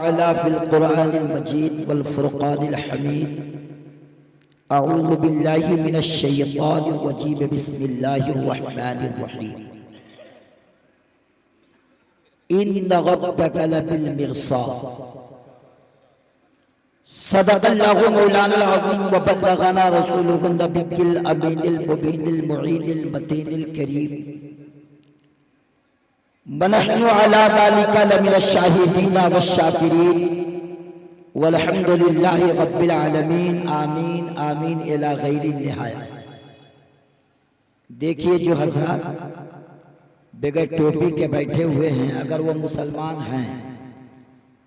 अला फिल कुरानिल मजीद वल फुरकानिल हमीद। अऊज़ु बिल्लाहि मिनश शैतानिर रजीम। बिस्मिल्लाहिर रहमानिर रहीम। इन्न रब्बका लबिल मिरसाद। सदक़ल्लाहु मौलाना अज़ीम व बल्लगना रसूलुहुन नबिय्युल अमीनुल मुबीनुल मुईनुल मतीनुल करीम। वनहनु अला ज़ालिका लमिनश शाहिदीन वश्शाकिरीन वल्हम्दुलिल्लाहि रब्बिल आलमीन। आमीन आमीन इला गैरि निहाया। देखिए जो हज़रात बगैर टोपी के बैठे हुए हैं, अगर वो मुसलमान हैं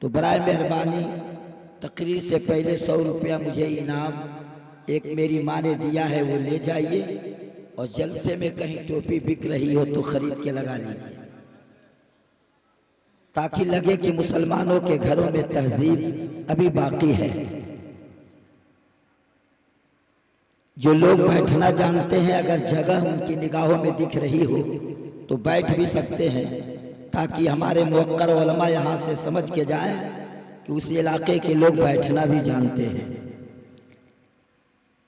तो बराए मेहरबानी तकरीर से पहले 100 रुपया मुझे इनाम एक मेरी माँ ने दिया है, वो ले जाइए। और जलसे में कहीं टोपी बिक रही हो तो खरीद के लगा लीजिए, ताकि लगे कि मुसलमानों के घरों में तहजीब अभी बाकी है। जो लोग बैठना जानते हैं, अगर जगह उनकी निगाहों में दिख रही हो तो बैठ भी सकते हैं, ताकि हमारे मुवक्कर उलमा यहाँ से समझ के जाएं कि उस इलाके के लोग बैठना भी जानते हैं।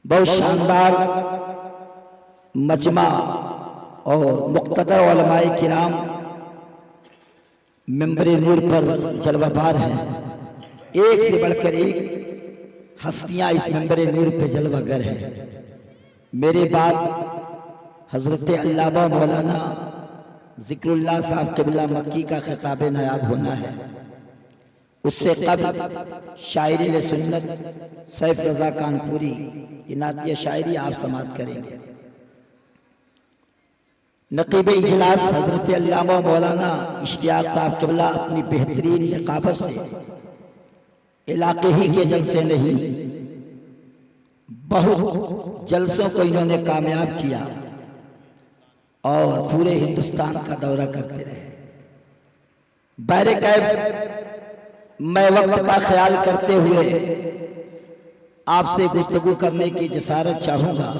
बहुत शानदार मजमा और मुक़्तदर उलमाए किराम मिंबरे नूर पर जलवाबार हैं। एक से बढ़कर एक हस्तियां इस मिंबरे नूर पे जलवागर हैं। मेरे बाद हजरत अल्लामा मौलाना ज़िक्रुल्लाह साहब क़िबला मक्की का खिताब नायाब होना है। उससे कबल शायरी सुन्नत सैफ रज़ा कानपुरी की नातिया शायरी आप समाअत करेंगे। नक़ीब इजलास हज़रत अल्लामा मौलाना इश्तियाक़ साहब क़िबला अपनी बेहतरीन निक़ाबत से इलाके ही के जलसे नहीं, बहुत जलसों को इन्होंने कामयाब किया और पूरे हिंदुस्तान का दौरा करते रहे। बहरे कैफ मैं वक्त का ख्याल करते हुए आपसे गुफ्तगू करने की जसारत चाहूँगा।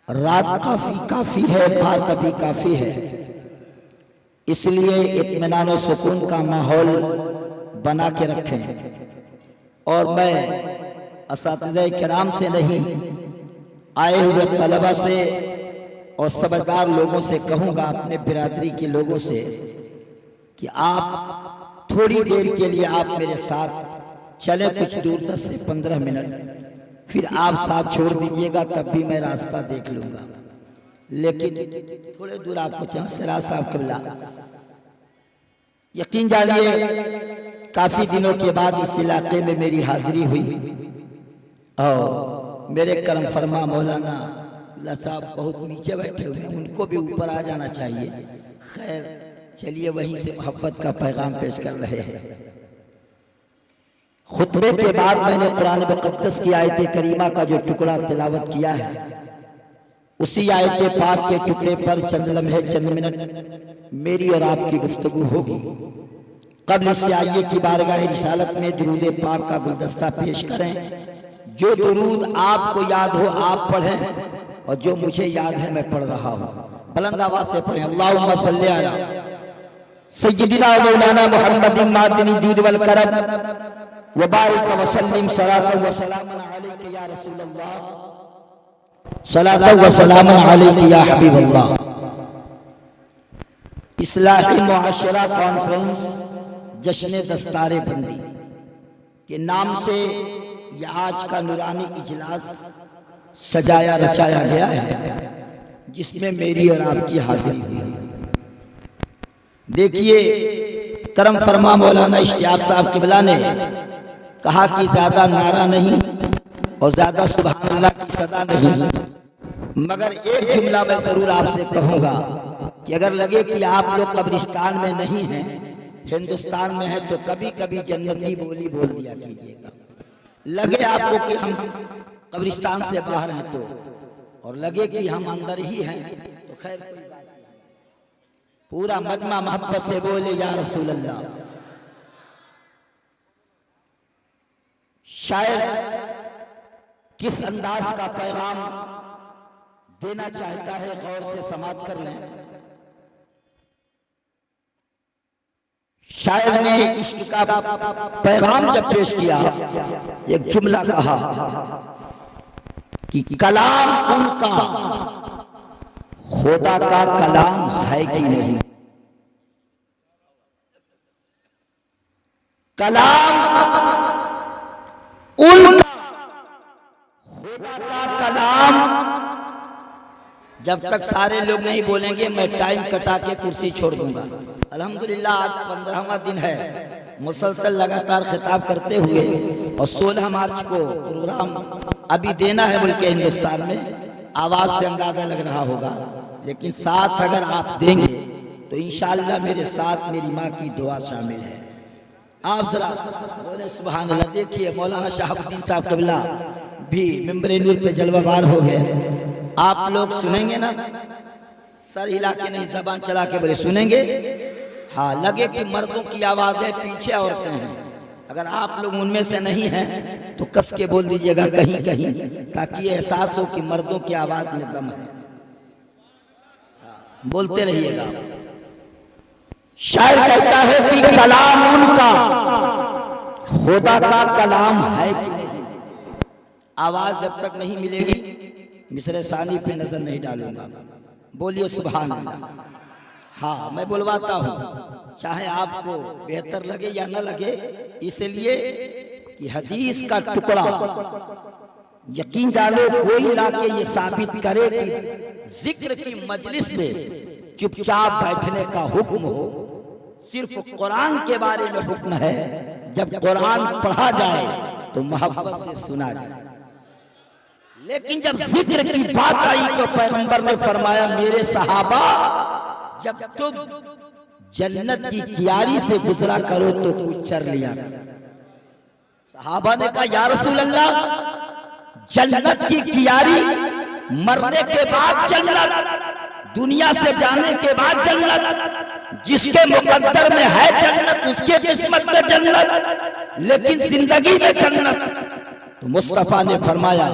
रात काफ़ी है, बात अभी काफ़ी है, इसलिए इत्मीनान और सुकून का माहौल बना के रखें। और मैं असातिज़े किराम से नहीं, आए हुए तलबा से और समझदार लोगों से कहूँगा, अपने बिरादरी के लोगों से, कि आप थोड़ी देर के लिए आप मेरे साथ चलें, कुछ दूर 10 से 15 मिनट, फिर आप साथ छोड़ दीजिएगा, तब भी मैं रास्ता देख लूँगा। लेकिन थोड़े दूर आपको चलना। सिराज साहब क़िबला, यकीन जानिए काफ़ी दिनों के बाद इस इलाके में मेरी हाजिरी हुई और मेरे करम फरमा मौलाना साहब बहुत नीचे बैठे हुए हैं, उनको भी ऊपर आ जाना चाहिए। खैर चलिए, वहीं से मोहब्बत का पैगाम पेश कर रहे हैं। खुतबे के बाद मैंने कुरान मुक़द्दस की आयत करीमा का जो टुकड़ा तिलावत किया है, उसी आयत पाक के टुकड़े पर चंद लम्हे चंद मिनट मेरी और आपकी गुफ्तगू होगी। कब्ल इससे आइए कि बारगाह रिसालत में दुरूद पाक का गुलदस्ता पेश करें। जो दुरूद आपको याद हो आप पढ़ें, और जो मुझे याद है मैं पढ़ रहा हूँ। बुलंद आवाज से पढ़ें। अल्लाहुम्मा सल्ली अला सय्यिदिना मौलाना मुहम्मदिन मादिनी जूद वल करम व बारिक व सल्लिम सलातन व सलामन अलैका या रसूल अल्लाह, सलातन व सलामन अलैका या हबीब अल्लाह। इस्लाही मुआशरा कॉन्फ्रेंस जश्न दस्तारे बंदी के नाम से यह आज का नूरानी इजलास सजाया रचाया गया है, जिसमें मेरी और आपकी हाजिरी हुई। देखिए, करम फरमा मौलाना इश्तियाक़ साहब क़िबला ने कहा कि ज्यादा नारा नहीं और ज्यादा सुभान अल्लाह की सदा नहीं, मगर एक जुमला मैं जरूर आपसे कहूँगा कि अगर लगे कि आप लोग कब्रिस्तान में नहीं हैं, हिंदुस्तान में हैं, तो कभी कभी जन्नती बोली बोल दिया कीजिएगा। लगे आपको कि हम कब्रिस्तान से बाहर हैं तो, और लगे कि हम अंदर ही हैं तो खैर कोई बात नहीं। पूरा मजमा मोहब्बत से बोले या रसूल अल्लाह। शायद किस अंदाज का पैगाम देना चाहता है, गौर से समाअत कर लें। शायर ने इश्क का पैगाम जब पेश किया, एक जुमला कहा कि कलाम उनका खुदा का कलाम है कि नहीं। कलाम उनका खुदा का कलाम। जब तक सारे लोग नहीं बोलेंगे मैं टाइम कटा के कुर्सी छोड़ दूंगा। अल्हम्दुलिल्लाह आज 15वां दिन है मुसलसल लगातार खिताब करते हुए, और 16 मार्च को प्रोग्राम अभी देना है मुल्क हिंदुस्तान में। आवाज से अंदाजा लग रहा होगा, लेकिन साथ अगर आप देंगे तो इंशाअल्लाह मेरे साथ मेरी माँ की दुआ शामिल है। आप जरा बोले सुभान अल्लाह। देखिए मौलाना शहाबुद्दीन साहब क़िबला भी मिंबर नूर पे जलवाबार हो गए। आप लोग सुनेंगे ना, सर हिला के नहीं जबान चला के बोले सुनेंगे। हाँ, लगे कि मर्दों की आवाज है, पीछे औरतें हैं। अगर आप लोग उनमें से नहीं हैं तो कस के बोल दीजिएगा कहीं कहीं, ताकि एहसास हो कि मर्दों की आवाज में दम है। बोलते रहिएगा। शायर कहता है कि कलाम उनका खुदा का कलाम है कि नहीं। आवाज जब तक नहीं मिलेगी मिसरे सानी पे नजर नहीं डालूंगा। बोलिए सुभान अल्लाह। हाँ, मैं बुलवाता हूँ, चाहे आपको बेहतर लगे या न लगे, इसलिए कि हदीस का टुकड़ा यकीन डालो कोई लाके ये साबित करे कि जिक्र की मजलिस में चुपचाप बैठने का हुक्म हो। सिर्फ कुरान के बारे में हुक्म है, जब कुरान पढ़ा जाए तो मोहब्बत से सुना जाए। लेकिन जब जिक्र की बात आई तो पैगंबर ने फरमाया, मेरे सहाबा जब तुम जन्नत की कियारी से गुजरा करो तो कुछ चर लिया। सहाबा ने कहा या रसूल अल्लाह, जन्नत की कियारी, मरने के बाद जन्नत, दुनिया से जाने के बाद जन्नत, जिसके मुकद्दर में है जन्नत उसके किस्मत में जन्नत, लेकिन जिंदगी में जन्नत। तो मुस्तफा ने फरमाया,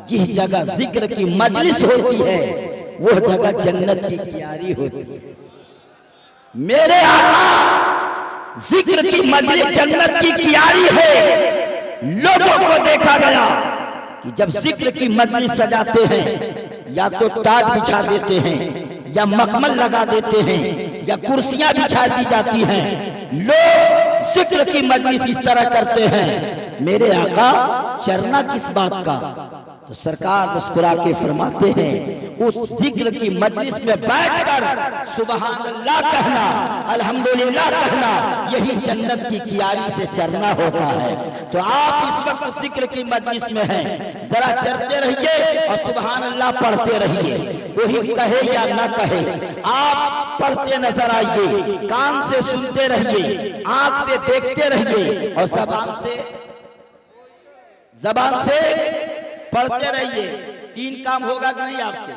जिस जगह जिक्र की मजलिस होती है वो जगह जन्नत की कियारी होती है। मेरे आका जिक्र की मजलिस जन्नत की कियारी है। लोगों को देखा गया कि जब जिक्र की मजलिस सजाते हैं, या तो टाट बिछा देते हैं, या मखमल लगा देते हैं, या कुर्सियां बिछा दी जाती हैं। लोग जिक्र की मजलिस इस तरह करते हैं। मेरे आका चरना किस बात का? तो सरकार मुस्कुरा के फरमाते हैं, उस जिक्र की मजलिस में बैठकर सुभान अल्लाह कहना, अल्हम्दुलिल्लाह कहना, यही जन्नत की कियारी से चरना होता है। तो आप इस वक्त जिक्र की मजलिस में हैं, जरा चरते रहिए और सुभान अल्लाह पढ़ते रहिए। कोई कहे या ना कहे, आप पढ़ते नजर आइए, कान से सुनते रहिए, आंख से देखते रहिए, और जबान से पढ़ते रहिए। 3 काम होगा कि नहीं आपसे?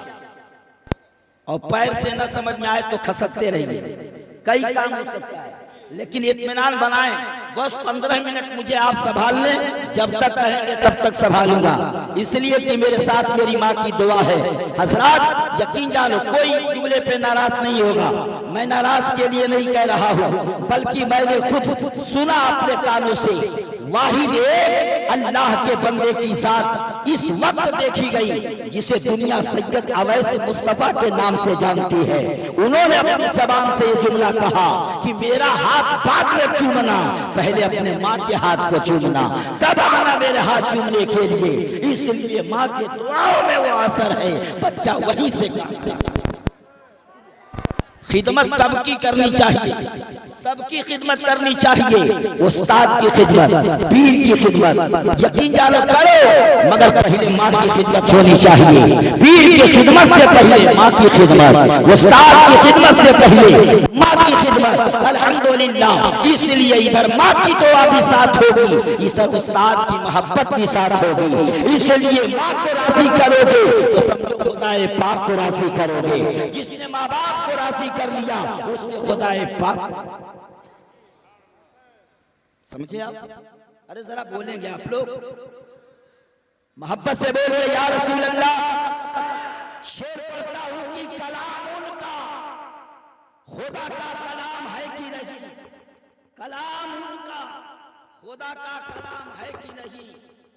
और पैर से न समझ में आए तो खसकते रहिए। कई काम हो सकता है, लेकिन इत्मीनान बनाएं। बस 15 मिनट मुझे आप संभाल लें, जब तक कहेंगे तब तक संभालूंगा, इसलिए कि मेरे साथ मेरी माँ की दुआ है। हजरात यकीन जानो, कोई जुमले पे नाराज नहीं होगा। मैं नाराज के लिए नहीं कह रहा हूँ, बल्कि मैंने खुद सुना अपने कानों से। वाहिद एक अल्लाह के बंदे की जात इस वक्त देखी गई जिसे दुनिया सैयद अवैस मुस्तफा के नाम से जानती है। उन्होंने अपनी जबान से ये जुमला कहा कि मेरा हाथ बाद में चूमना, पहले अपने माँ के हाथ को चूमना, तब आना मेरे हाथ चूमने के लिए। इसलिए माँ के दुआओं में वो असर है, बच्चा वहीं से। खिदमत सबकी करनी चाहिए, सबकी खिदमत करनी चाहिए। उस्ताद की खिदमत, पीर की खिदमत यकीन जानो करो, मगर पहले माँ की खिदमत होनी चाहिए। पीर की खिदमत से पहले माँ की खिदमत, उस्ताद की खिदमत से पहले माँ की खिदमत। अल्हम्दुलिल्लाह, इसलिए इधर माँ की दुआ भी साथ होगी, इधर उस्ताद की मोहब्बत भी साथ होगी। इसलिए माँ को राजी करोगे तो समझो खुदाए पाक को राजी करोगे। जिसने माँ बाप को राजी कर लिया उसने खुदाए पाक। समझे आप? अरे जरा बोलेंगे आप लोग, मोहब्बत से बोल रहे या रसूल अल्लाह। शेर पढ़ता हूं कि कलाम उनका खुदा का कलाम है कि नहीं। कलाम उनका खुदा का कलाम है कि नहीं,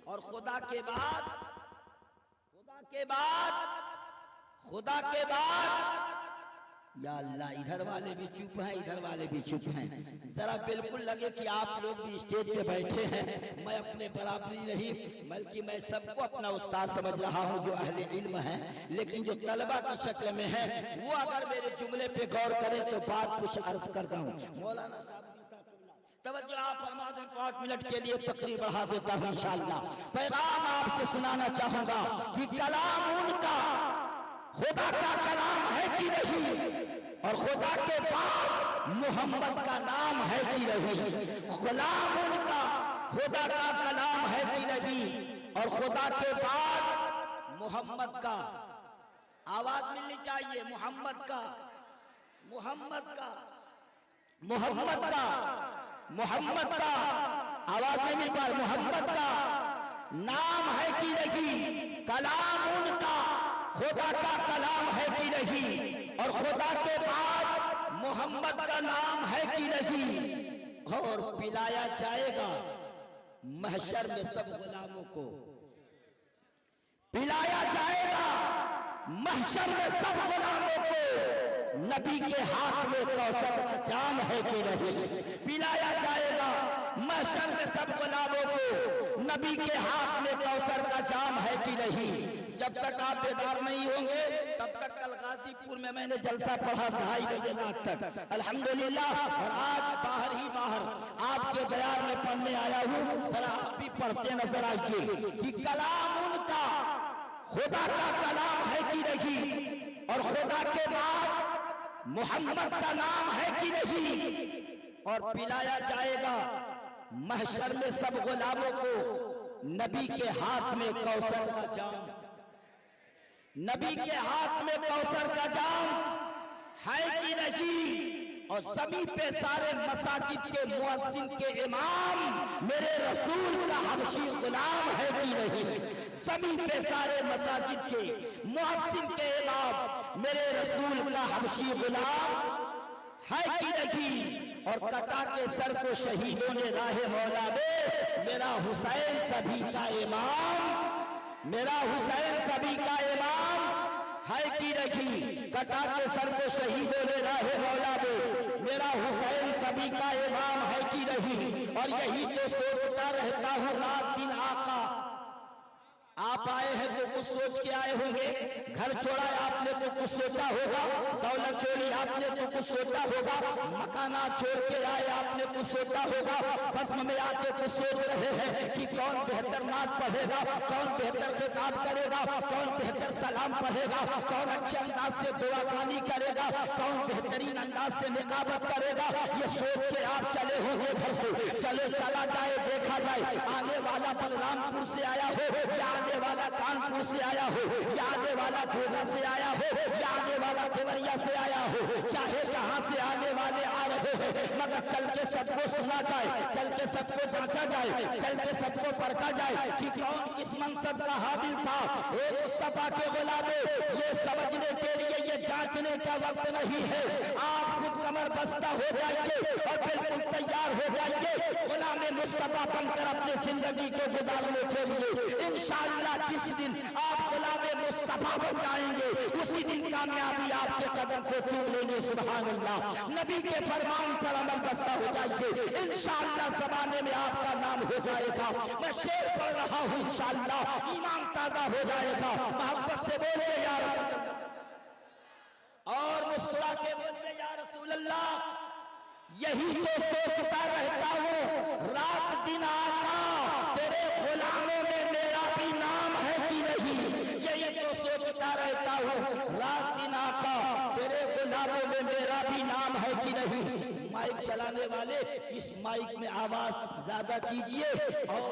और खुदा के बाद या अल्लाह, इधर वाले भी चुप हैं, इधर वाले भी चुप हैं। जरा बिल्कुल लगे कि आप लोग भी स्टेज पे बैठे हैं, मैं अपने बराबरी नहीं बल्कि मैं सबको अपना उस्ताद समझ रहा हूं जो अहले इल्म है, लेकिन जो तलबा की शक्ल में है वो अगर मेरे जुमले पे गौर करें तो बात कुछ अर्ज करता हूं। मौलाना तवज्जो आप फरमा दें, 5 मिनट के लिए तकरीर बढ़ा देता हूं इंशाअल्लाह। पैगाम आपसे सुनाना चाहूंगा कि कलाम उनका खुदा का कलाम है कि नहीं, और खुदा के बाद मोहम्मद का नाम है कि नहीं। कलाम उनका खुदा का कलाम है कि नहीं, और खुदा के बाद मोहम्मद का, आवाज मिलनी चाहिए, मोहम्मद का आवाज नहीं मिल पा, मोहम्मद का नाम है कि नहीं, कलाम उनका खुदा का कलाम है कि नहीं, और खुदा के बाद मोहम्मद का नाम है कि नहीं। और पिलाया जाएगा महशर में सब गुलामों को, पिलाया जाएगा महशर में सब गुलामों को, नबी के हाथ में कौसर का जाम है कि नहीं। पिलाया जाएगा महशर में सब गुलामों को, नबी के हाथ में कौसर का जाम है कि नहीं। जब तक आप बेदार नहीं होंगे तब तक कल गाजीपुर में मैंने जलसा पढ़ा 2:30 बजे रात तक, अल्हम्दुलिल्लाह। और आज बाहर आपके बयान में पढ़ने आया हूँ, जरा आप भी पढ़ते नजर आइए कि कलाम उनका खुदा का कलाम है कि नहीं, और खुदा के बाद मोहम्मद का नाम है कि नहीं। और पिलाया जाएगा महशर में सब गुलामों को, नबी के हाथ में कौसर का जाम, नबी के हाथ में कौसर का जाम है कि नहीं। और सभी पे सारे मसाजिद के मुअज्जिन के इमाम मेरे रसूल का हबशी गुलाम है कि नहीं। सभी पे सारे मसाजिद के मुअज्जिन के इमाम मेरे रसूल का हबशी गुलाम है कि नहीं। और कटा के सर को शहीदों ने राहे मौला में, मेरा हुसैन सभी का इमाम, मेरा हुसैन सभी का इमाम है कि नहीं। कटा के सर को शहीदों ने राहे मौला में, मेरा हुसैन सभी का इमाम है कि नहीं। और यही तो सोचता रहता हूँ रात दिन आका, आप आए हैं तो कुछ सोच के आए होंगे, घर छोड़ा आपने तो कुछ सोचा होगा, दौलत छोड़ी आपने तो कुछ सोचा होगा, मकाना छोड़ के आए आपने कुछ सोचा होगा, बस्म में आके कुछ सोच रहे हैं कि कौन बेहतर नात पढ़ेगा, कौन बेहतर खिताब करेगा, कौन बेहतर सलाम पढ़ेगा, कौन अच्छे अंदाज से दुआ खानी करेगा, कौन बेहतरीन अंदाज से निकाबत करेगा। ये सोच के आप चले होंगे घर से, चले चला जाए देखा जाए, आने वाला बलरामपुर से आया हो, आने वाला कानपुर से आया हो, या आने वाला गोगा से आया हो, या आने वाला देवरिया से आया हो, चाहे जहां से आने वाले आ रहे हो, मगर चल के सबको सुना जाए, चल के सबको जांचा जाए, चल के सबको परखा जाए कि कौन किस मनसब का हाबिल था। एक मुस्तफा के गुलामे, ये समझने के लिए ये जांचने का वक्त नहीं है। आप खुद कमर बस्ता हो जाएंगे और बिल्कुल तैयार हो जाएंगे गुलामे मुस्तफा बनकर अपनी जिंदगी को गुजारने के लिए। इंशाअल्लाह जिस दिन आप गुलामे मुस्तफा बन जाएंगे उसी दिन कामयाबी आपके कदम को चूम लेंगे। सुभान अल्लाह, नबी के फरमान पर अमल बस्ता हो जाएंगे, इंशाअल्लाह जमाने में आपका नाम हो जाएगा। मैं शेर पढ़ रहा हूँ, इंशाअल्लाह ईमान ताजा हो जाएगा। मोहब्बत से बोले या रसूल अल्लाह, और मुस्कुरा के बोले या रसूल अल्लाह। यही तो सोचता रहता हूँ रात दिन आका, तेरे गुलामों में मेरा भी नाम है कि नहीं। यही तो सोचता रहता हूँ रात दिन आका, तेरे गुलामों में मेरा भी नाम है कि नहीं। माइक चलाने वाले इस माइक में आवाज ज्यादा कीजिए और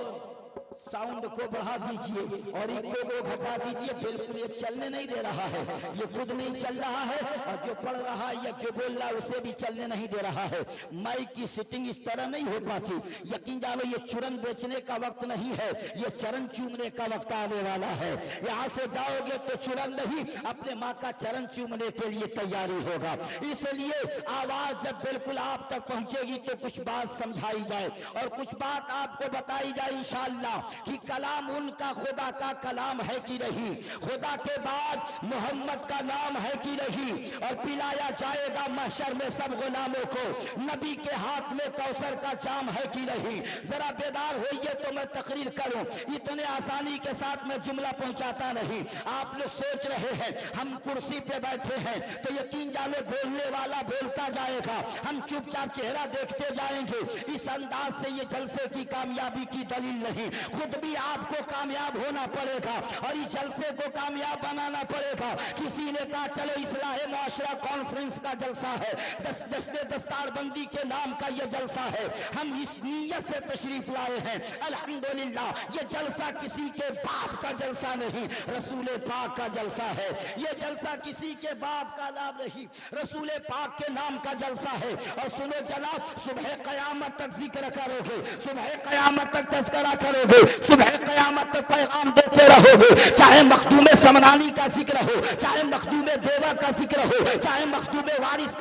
साउंड को बढ़ा दीजिए और इको को घटा दीजिए। बिल्कुल ये चलने नहीं दे रहा है, ये खुद नहीं चल रहा है और जो पढ़ रहा है या जो बोल रहा है उसे भी चलने नहीं दे रहा है। माइक की सेटिंग इस तरह नहीं हो पाती। यकीन जानो ये चूरन बेचने का वक्त नहीं है, ये चरण चूमने का वक्त आने वाला है। यहाँ से जाओगे तो चूरन नहीं, अपने माँ का चरण चूमने के लिए तैयारी होगा। इसलिए आवाज जब बिल्कुल आप तक पहुंचेगी तो कुछ बात समझाई जाए और कुछ बात आपको बताई जाए इंशाअल्लाह कि कलाम उनका खुदा का कलाम है कि नहीं, खुदा के बाद मोहम्मद का नाम है कि नहीं, और पिलाया जाएगा महशर में सब गुलामों को, नबी के हाथ में कौसर का जाम है कि नहीं। जरा बेदार होइए तो मैं तकरीर करूं, इतने आसानी के साथ मैं जुमला पहुंचाता नहीं। आप लोग सोच रहे हैं हम कुर्सी पे बैठे हैं तो यकीन जाने बोलने वाला बोलता जाएगा, हम चुपचाप चेहरा देखते जाएंगे। इस अंदाज से ये जलसे की कामयाबी की दलील नहीं। खुद भी आपको कामयाब होना पड़ेगा और इस जलसे को कामयाब बनाना पड़ेगा। किसी ने कहा चलो इस्लाह मुआशरा कॉन्फ्रेंस का जलसा है, दस्तारबंदी के नाम का ये जलसा है, हम इस नीयत से तशरीफ लाए हैं। अल्हम्दुलिल्लाह ये जलसा किसी के बाप का जलसा नहीं, रसूल पाक का जलसा है। ये जलसा किसी के बाप का नाम नहीं, रसूल पाक के नाम का जलसा है। और सुनो जनाब, सुबह कयामत तक जिक्र करोगे, सुबह कयामत तक तज़किरा करोगे, सुबह कयामत तक पैगाम देते रहोगे। चाहे मखदूम समनानी का जिक्र हो, चाहे मखदूम देवा का जिक्र हो, चाहे मखदूम वारिस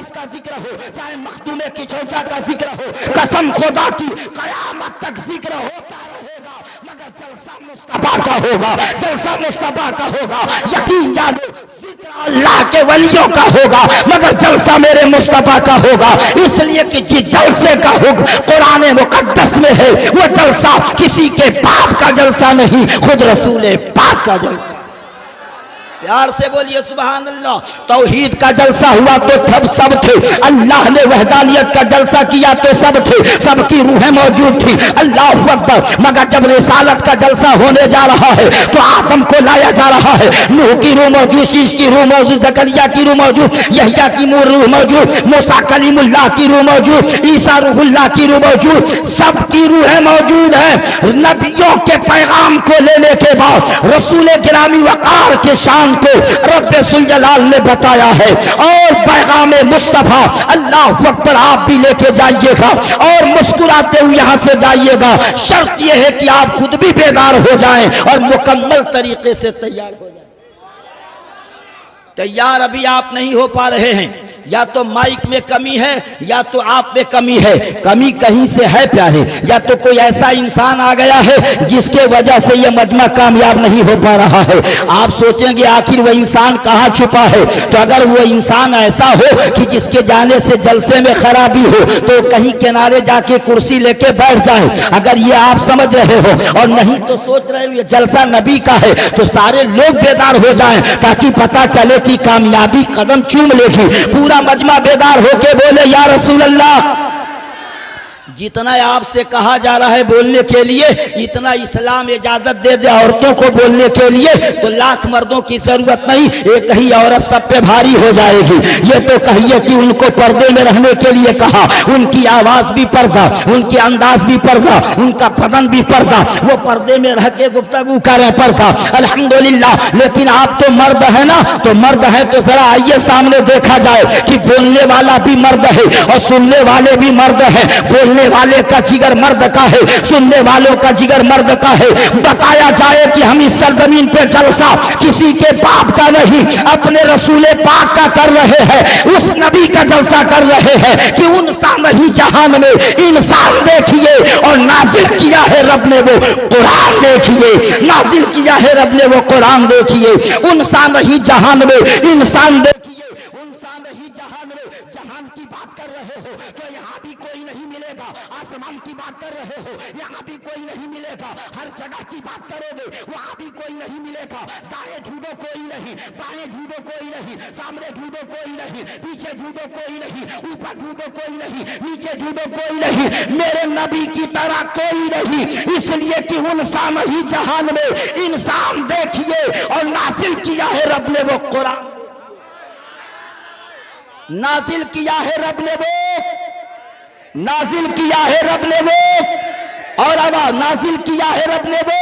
का जिक्र हो, चाहे मखदूम किचौचा का जिक्र हो, कसम खुदा की कयामत तक जिक्र होता रहेगा, मगर जलसा मुस्तफा का होगा, जलसा मुस्तफा का होगा। यकीन जानो जिक्र अल्लाह के वलियों का होगा, मगर जलसा मेरे मुस्तफा का होगा। इसलिए कि जिस जलसे का हुक्म कुरान मुकद्दस में है वो जलसा किसी के बाप का जलसा नहीं, खुद रसूल पाक का जलसा। प्यार से बोलिए सुभान अल्लाह। तौहीद का जलसा हुआ तो तब सब थे, अल्लाह ने वहदानियत का जलसा किया तो सब थे, सबकी रूहें मौजूद थी, अल्लाह अकबर। मगर जब रिसालत का जलसा होने जा रहा है तो आदम को लाया जा रहा है, नूह की रूह मौजूद, शीश की रूह मौजूद, जकरिया की रूह मौजूद, यहया की रूह मौजूद, मूसा कलीमुल्लाह की रूह मौजूद, ईसा रूहुल्लाह की रूह मौजूद, सबकी रूहें मौजूद है। नबियों के पैगाम को लेने के बाद रसूल गिरामी वकार के शान को रब्बे सुल जलाल ने बताया है और पैगाम मुस्तफा अल्लाह अकबर आप भी लेके जाइएगा और मुस्कुराते हुए यहां से जाइएगा। शर्त यह है कि आप खुद भी बेदार हो जाएं और मुकम्मल तरीके से तैयार हो जाएं। तैयार अभी आप नहीं हो पा रहे हैं, या तो माइक में कमी है या तो आप में कमी है। कमी कहीं से है प्यारे, या तो कोई ऐसा इंसान आ गया है जिसके वजह से यह मजमा कामयाब नहीं हो पा रहा है। आप सोचेंगे आखिर वह इंसान कहाँ छुपा है, तो अगर वो इंसान ऐसा हो कि जिसके जाने से जलसे में खराबी हो तो कहीं किनारे जाके कुर्सी लेके बैठ जाए, अगर ये आप समझ रहे हो, और नहीं तो सोच रहे हो ये जलसा नबी का है, तो सारे लोग बेदार हो जाएं ताकि पता चले कि कामयाबी कदम चूम लेगी। पूरा मजमा बेदार होके बोले या रसूल अल्लाह। जितना आपसे कहा जा रहा है बोलने के लिए, इतना इस्लाम इजाजत दे दे औरतों को बोलने के लिए, तो लाख मर्दों की जरूरत नहीं, एक ही औरत सब पे भारी हो जाएगी। ये तो कहिए कि उनको पर्दे में रहने के लिए कहा, उनकी आवाज भी पर्दा, उनके अंदाज भी पर्दा, उनका बदन भी पर्दा, वो पर्दे में रह के गुफ्तगू करे पर्दा, अल्हम्दुलिल्लाह। लेकिन आप तो मर्द है ना, तो मर्द है तो जरा आइए सामने देखा जाए कि बोलने वाला भी मर्द है और सुनने वाले भी मर्द है। बोलने वाले का जिगर मर्द का है, सुनने वालों का जिगर मर्द का है। बताया जाए कि हम इस सरजमीन पे जलसा किसी के बाप का नहीं, अपने रसूल पाक का कर रहे हैं, उस नबी का जलसा कर रहे हैं कि उन सामही जहान में इंसान देखिए और नाजिल किया है रब ने वो कुरान देखिए, नाजिल किया है रब ने वो कुरान देखिए। उन सामही जहान में इंसान देखिए, उन सामही जहान में जहान की बात कर रहे हो तो यहाँ भी कोई नहीं मिलेगा, आसमान की बात कर रहे हो यहाँ भी कोई नहीं मिलेगा, हर जगह की बात करोगे वहां भी कोई नहीं मिलेगा। दाएं ढूंढो कोई नहीं, बाएं ढूंढो कोई नहीं, सामने ढूंढो कोई नहीं, पीछे ढूंढो कोई नहीं, ऊपर ढूंढो कोई नहीं, नीचे ढूंढो कोई नहीं, मेरे नबी की तरह कोई नहीं। इसलिए कि उन सामही जहान में इंसान देखिए और नाजिल किया है रब ने वो कुरान, नाजिल किया है रब ने वो, नाजिल किया है रब ने वो और आवाज नाजिल किया है रब ने वो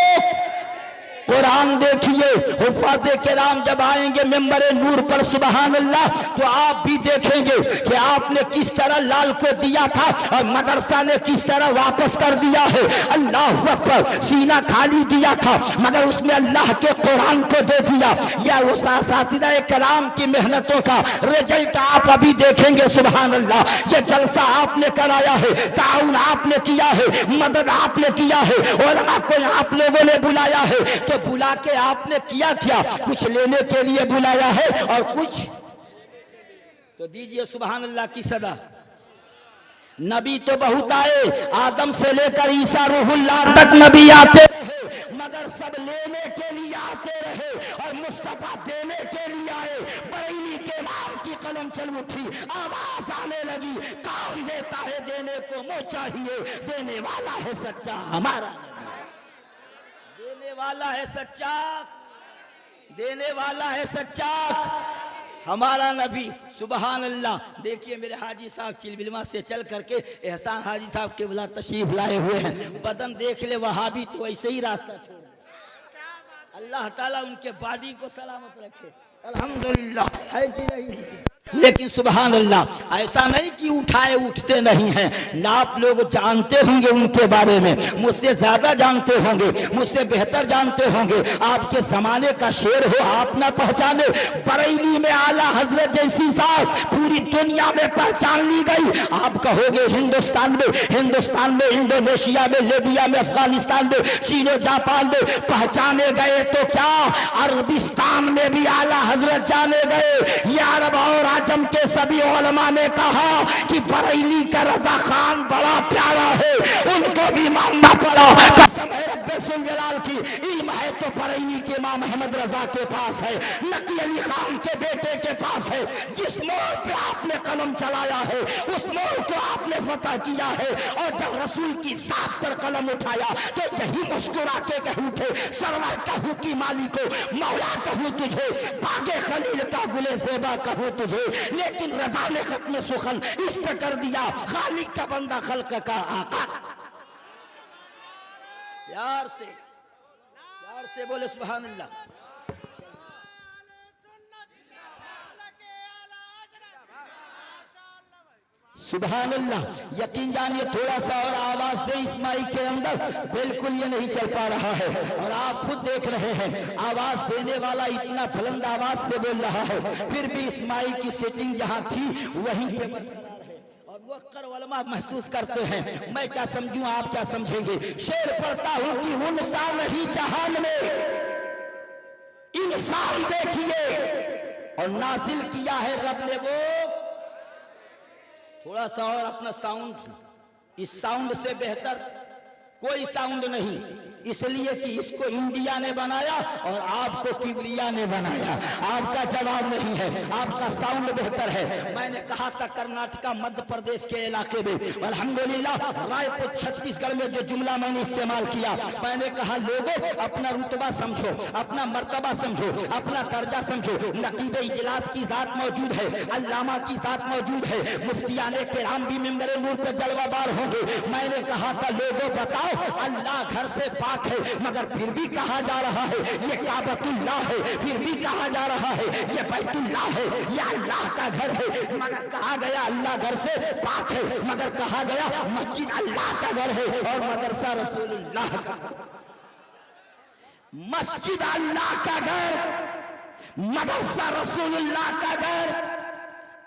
कुरान। देखिए हुफ़ाज़े किराम जब आएंगे मिंबरे नूर पर सुबहान अल्लाह, तो आप भी देखेंगे कि आपने किस तरह लाल को दिया था और मदरसा ने किस तरह वापस कर दिया है। अल्लाह अकबर, सीना खाली दिया था मगर उसमें अल्लाह के कुरान को दे दिया। या वो साथीदाए किराम की मेहनतों का रिजल्ट आप अभी देखेंगे सुबहान अल्लाह। ये जलसा आपने कराया है, ताउन आपने किया है, मदद आपने किया है, उलमा को आप लोगों ने बुलाया है। तो बुला के आपने किया क्या? कुछ लेने के लिए बुलाया है और कुछ तो दीजिए सुभान अल्लाह की सदा। नबी तो बहुत आए, आदम से लेकर ईसा रूहुल्लाह तक नबी आते रहे, मगर सब लेने के लिए आते रहे और मुस्तफा देने के लिए आए। बरेली के इमाम की कलम चल उठी, आवाज आने लगी, कौन देता है देने को मुझे चाहिए, देने वाला है सच्चा हमारा, देने वाला है सच्चा, देने वाला है सच्चा हमारा नबी सुबहान अल्लाह। देखिए मेरे हाजी साहब चिलबिलमा से चल करके एहसान हाजी साहब के बुला तशरीफ लाए हुए हैं। बदन देख ले वहाबी तो ऐसे ही रास्ता छोड़, अल्लाह ताला उनके बॉडी को सलामत रखे अल्हम्दुलिल्लाह, है कि नहीं? लेकिन सुबहान अल्लाह ऐसा नहीं कि उठाए उठते नहीं हैं ना। आप लोग जानते होंगे उनके बारे में, मुझसे ज्यादा जानते होंगे, मुझसे बेहतर जानते होंगे। आपके जमाने का शेर हो आप ना पहचाने, बरेली में आला हजरत जैसी साहब पूरी दुनिया में पहचान ली गई। आप कहोगे हिंदुस्तान में, इंडोनेशिया में, लीबिया में, अफगानिस्तान में, चीन, जापान में पहचाने गए तो क्या अरबिस्तान में भी आला हजरत जाने गए। या अरब और आजम के सभी उलमा ने कहा कि बरेली का रजा खान बड़ा प्यारा है, उनको भी मानना पड़ा। कसम है रब्बे सुल्जलाल की, इल्म है तो बरेली के इमाम अहमद रजा के पास है, नकी अली खान के बेटे के पास है। जिस मोड़ पे आपने कलम चलाया है उस मोड़ को आपने फतह किया है। और जब रसूल की जात पर कलम उठाया तो यही मुस्कुरा के कह उठे, सरवर कहूँ की मालिको, मौला कहूँ तुझे, बागे खलील का गुले ज़ेबा कहूँ तुझे। लेकिन रजा ने खत्म सुखन इस पे कर दिया, खालिक का बंदा खल्क का आका। प्यार से बोले सुभान अल्लाह। सुभान अल्लाह। यकीन जानिए थोड़ा सा और आवाज दे इस माइक के अंदर, बिल्कुल ये नहीं चल पा रहा है और आप खुद देख रहे हैं आवाज देने वाला इतना बुलंद आवाज से बोल रहा है, फिर भी इस माइक की सेटिंग जहां थी वहीं पे और वक्कर उलमा महसूस करते हैं। मैं क्या समझूं आप क्या समझेंगे? शेर पढ़ता हूं कि इंसान ही जहान में इंसान देखिए और नाजिल किया है रब ने वो। थोड़ा सा और अपना साउंड, इस साउंड से बेहतर कोई साउंड नहीं, इसलिए कि इसको इंडिया ने बनाया और आपको किबरिया ने बनाया। आपका जवाब नहीं है, आपका साउंड बेहतर है। मैंने कहा था कर्नाटका मध्य प्रदेश के इलाके में, अल्हम्दुलिल्लाह रायपुर छत्तीसगढ़ में जो जुमला मैंने इस्तेमाल किया, मैंने कहा लोगों अपना रुतबा समझो, अपना मर्तबा समझो, अपना दर्जा समझो। नकीब इजलास की जात मौजूद है, अल्लामा की जात मौजूद है, मुफ्तियाने किराम भी मिंबरे नूर पर जलवाबार होंगे। मैंने कहा था लोगों बताओ अल्लाह घर से पाक है मगर फिर भी कहा जा रहा है ये काबतुल्लाह है, फिर भी कहा जा रहा है ये बैतुल्लाह है, ये अल्लाह का घर है मगर कहा गया अल्लाह घर से पाक है, मगर कहा गया मस्जिद अल्लाह का घर है और मदरसा रसूलुल्लाह का। मस्जिद अल्लाह का घर, मदरसा रसूलुल्लाह का घर।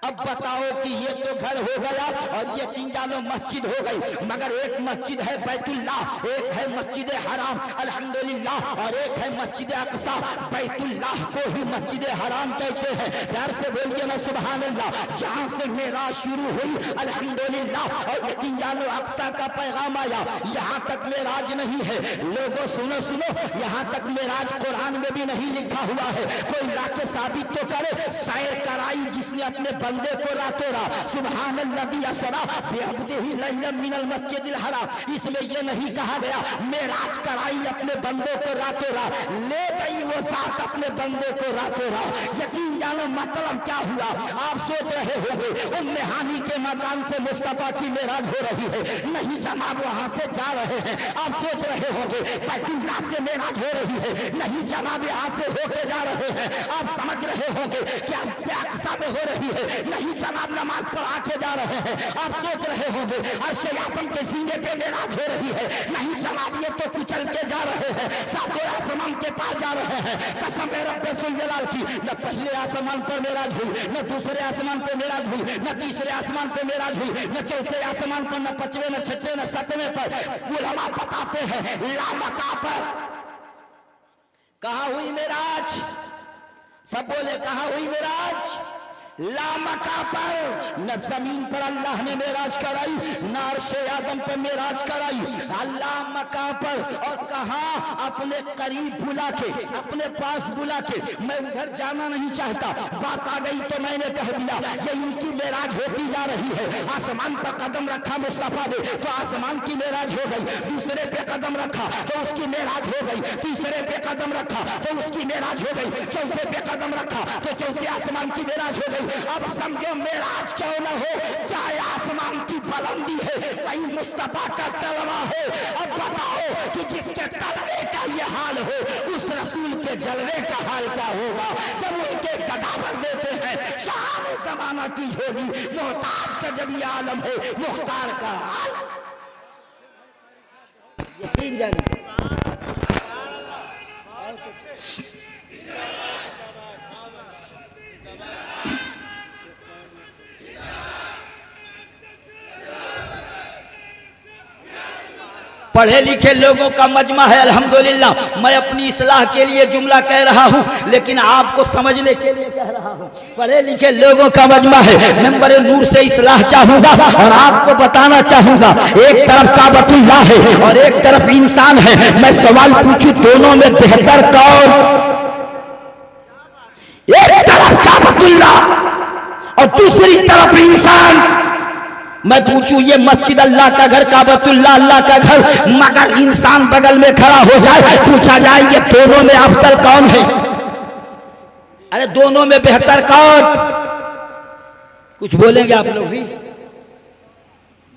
अब बताओ कि ये तो घर हो गया और ये तीन जानो मस्जिद हो गई, मगर एक मस्जिद है बैतुल्लाह, एक है मस्जिद हराम अल्हम्दुलिल्लाह और एक है मस्जिद अक्सा। बैतुल्लाह को ही मस्जिद हराम कहते हैं। प्यार से बोलिए ना सुभान अल्लाह। जहां से मेराज शुरू हुई अल्हम्दुलिल्लाह और यकीन जानो अक्सा का पैगाम आया, यहाँ तक मेराज नहीं है। लोगों सुनो सुनो, यहाँ तक मेराज कुरान में भी नहीं लिखा हुआ है। कोई लाके साबित तो करे। सैर कराई जिसने अपने बंदे को रातों रात सुब्हानल्लाज़ी असरा बिअब्दिही लैलन मिनल मस्जिदिल हराम। इसमें यह नहीं कहा गया मेराज कराई अपने बंदे को रातों रात, ले गई वो साथ अपने बंदे को रातों रात। यकीन जानो मतलब क्या हुआ। आप सोच रहे होंगे उम्मे हानी के मकान से मुस्तफा की मेराज हो रही है, नहीं जनाब वहां से जा रहे हैं। आप सोच रहे होंगे बैतुल्लाह से मेराज हो रही है, नहीं जनाब यहाँ से होके जा रहे हैं। आप समझ रहे होंगे क्या अक्सा में हो रही है, नहीं जनाब नमाज पढ़ा के जा रहे हैं। आप सोच रहे होंगे अर्शे आज़म के सीने पे मेराज हो रही है, नहीं जनाब ये तो कुचल के जा रहे हैं, सातों आसमान के पार जा रहे हैं। कसम है रब्बे सुल जलाल की, न पहले आसमान पर मेराज हुई, न दूसरे आसमान पर मेराज हुई, न तीसरे आसमान पर मेराज हुई, न चौथे आसमान पर, न पांचवें, न छठे, न सातवें पर। उलमा बताते हैं लामका पर कहाँ हुई मेराज? सब बोले कहाँ हुई मेराज? लामका पर। न जमीन पर अल्लाह ने मेराज कराई, न अर्शे आदम पर मेराज कराई, अल्लाह मका पर। और कहा अपने करीब बुला के, अपने पास बुला के। मैं उधर जाना नहीं चाहता, बात आ गई तो मैंने कह दिया ये इनकी मेराज होती जा रही है। आसमान पर कदम रखा मुस्तफा ने तो आसमान की मेराज हो गई, दूसरे पे कदम रखा तो उसकी मेराज हो गई, तीसरे पे कदम रखा तो उसकी मेराज हो गई, चौथे पे कदम रखा तो चौथे आसमान की मेराज हो गई। अब समझो मेराज क्यों न हो, चाहे आसमान की बुलंदी है वही मुस्तफा का तलवा है। अब बताओ कि जिसके तलवे का ये हाल हो उस रसूल के जलवे का हाल क्या होगा जब उनके गदावर देते हैं शाह जमाना की झोली, मोहताज का जब ये आलम है मुख्तार का आलम। यकीन जानिए पढ़े लिखे लोगों का मजमा है अल्हम्दुलिल्लाह। मैं अपनी इस्लाह के लिए जुमला कह रहा हूँ लेकिन आपको समझने के लिए कह रहा हूँ। पढ़े लिखे लोगों का मजमा है, नंबर नूर से इस्लाह चाहूंगा और आपको बताना चाहूंगा एक तरफ काबतुल्लाह है और एक तरफ इंसान है। मैं सवाल पूछूं दोनों में बेहतर कौन? एक तरफ काबतुल्लाह और दूसरी तरफ इंसान। मैं पूछूं ये मस्जिद अल्लाह का घर, काबतुल्लाह अल्लाह का घर, मगर इंसान बगल में खड़ा हो जाए, पूछा जाए ये दोनों में अफजल कौन है? अरे दोनों में बेहतर कौन? कुछ बोलेंगे आप लोग भी?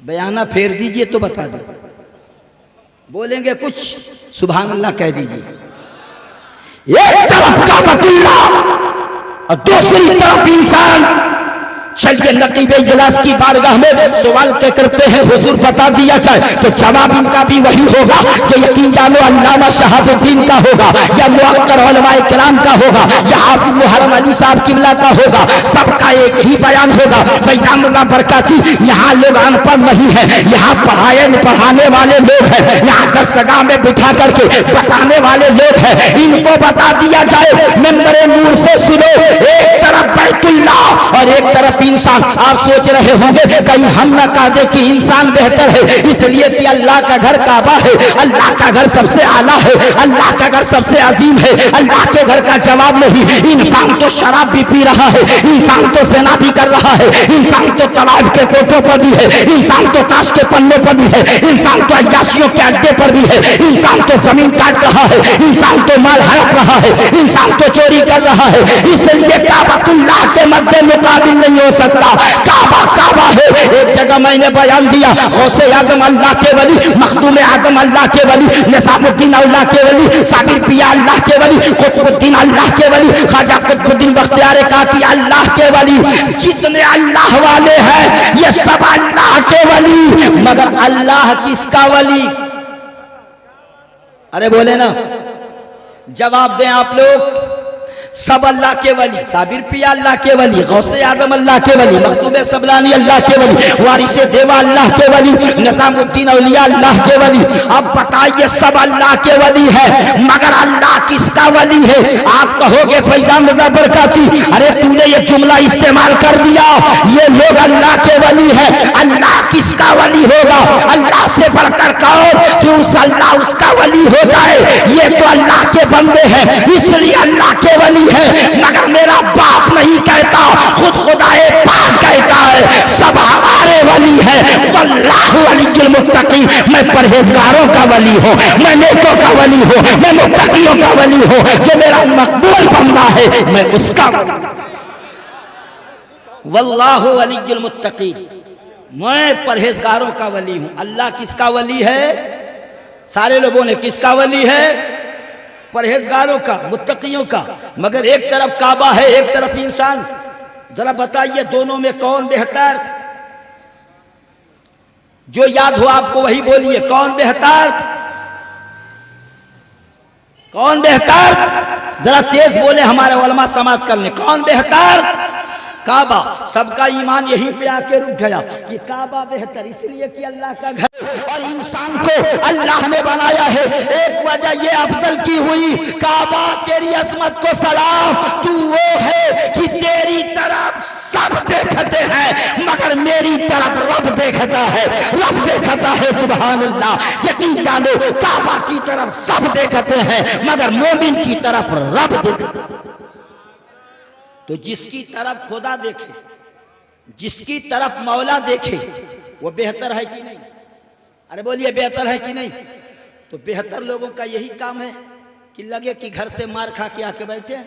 बयाना फेर दीजिए तो बता दो। बोलेंगे कुछ? सुभान अल्लाह कह दीजिए। एक तरफ काबतुल्लाह और दूसरी तरफ इंसान। चलिए नकीब इजलास की बारगाह में सवाल के करते हैं, हुजूर बता दिया जाए तो जवाब इनका भी वही होगा जो यकीन जानो अल्लामा शहाबुद्दीन का होगा या मुअक्कर उलमाए किराम का होगा या हाफिज मुहर्रम अली साहब किबला का होगा। सबका एक ही बयान होगा। फैजानुल्लाह बरकाती यहाँ लोग अनपढ़ नहीं है, यहाँ पढ़ाने वाले लोग हैं, यहाँ दरसगाह में बिठा करके बताने वाले लोग हैं। इनको बता दिया जाए मेंबरे नूर से सुनो, एक तरफ बैतुल्लाह और एक तरफ इंसान। आप सोच रहे होंगे कहीं हम ना कह दे कि इंसान बेहतर है, इसलिए कि अल्लाह का घर काबा है, अल्लाह का घर सबसे आला है, अल्लाह का घर सबसे अजीम है। अल्लाह के घर का जवाब नहीं। इंसान तो शराब भी पी रहा है, इंसान तो सेना भी कर रहा है, इंसान तो तालाब के कोठों पर भी है, इंसान तो ताश के पन्नों पर भी है, इंसान तो अय्याशियों के अड्डे पर भी है, इंसान तो जमीन काट रहा है, इंसान तो माल हड़प रहा है, इंसान तो चोरी कर रहा है। इसलिए काबतुल्लाह के मद्दे मुकाबिल नहीं हो सकता। काबा काबा है। एक जगह मैंने बयान दिया गौसे आदम अल्लाह के वली, मखदूम आदम अल्लाह के वली, निजामुद्दीन अल्लाह के वली, साबिर पिया अल्लाह के वली, कुतुबुद्दीन अल्लाह के वली, ख्वाजा कुतुबुद्दीन बख्तियार काकी अल्लाह के वली। जितने अल्लाह वाले हैं ये सब अल्लाह के वली, मगर अल्लाह किसका वली? अरे बोले ना, जवाब दें आप लोग। सब अल्लाह के वली, साबिर पिया अल्लाह के वली, गौसे आदम अल्लाह के वली, मखदूम सबलानी अल्लाह के वली, वारिसे देवा अल्लाह के वली, निजामुद्दीन औलिया अल्लाह के वली। अब बताइए सब अल्लाह के वली है, मगर अल्लाह किसका वली है? आप कहोगे फैजान रज़ा बरकाती, अरे तूने ये जुमला इस्तेमाल कर दिया, ये लोग अल्लाह के वली है। अल्लाह किसका वली होगा? अल्लाह से बढ़कर कौन कि उस अल्लाह उसका वली हो जाए? ये तो अल्लाह के बंदे हैं, इसलिए अल्लाह के वली है। मगर मेरा बाप नहीं कहता, खुद खुदाए पाक वलियुल मुत्तकी, मैं परहेजगारों का वली हूँ, मैं नेकों का वली हूँ, मैं मुत्तकियों का वली हूँ। जो मेरा मकबूल बंदा है मैं उसका वल्लाहु वलियुल मुत्तकी, मैं परहेजगारों का वली हूँ। अल्लाह किसका वली है? सारे लोगों ने किसका वली है? परहेजगारों का, मुत्तकियों का। मगर एक तरफ काबा है, एक तरफ इंसान। जरा बताइए दोनों में कौन बेहतर? जो याद हो आपको वही बोलिए, कौन बेहतर? कौन बेहतर? जरा तेज बोले, हमारे उलमा समात कर ले, कौन बेहतर? काबा। सबका ईमान यहीं पे आके रुक गया कि काबा बेहतर, इसलिए कि अल्लाह का घर और इंसान को अल्लाह ने बनाया है। एक वजह ये अफजल की हुई, काबा तेरी अजमत को सलाम, तू वो है कि तेरी तरफ सब देखते हैं मगर मेरी तरफ रब देखता है, रब देखता है। सुभान अल्लाह। यकीन जानो काबा की तरफ सब देखते हैं मगर मोमिन की तरफ रब देखता है। तो जिसकी तरफ खुदा देखे, जिसकी तरफ मौला देखे, वो बेहतर है कि नहीं? अरे बोलिए बेहतर है कि नहीं? तो बेहतर लोगों का यही काम है कि लगे कि घर से मार खा के आके बैठे,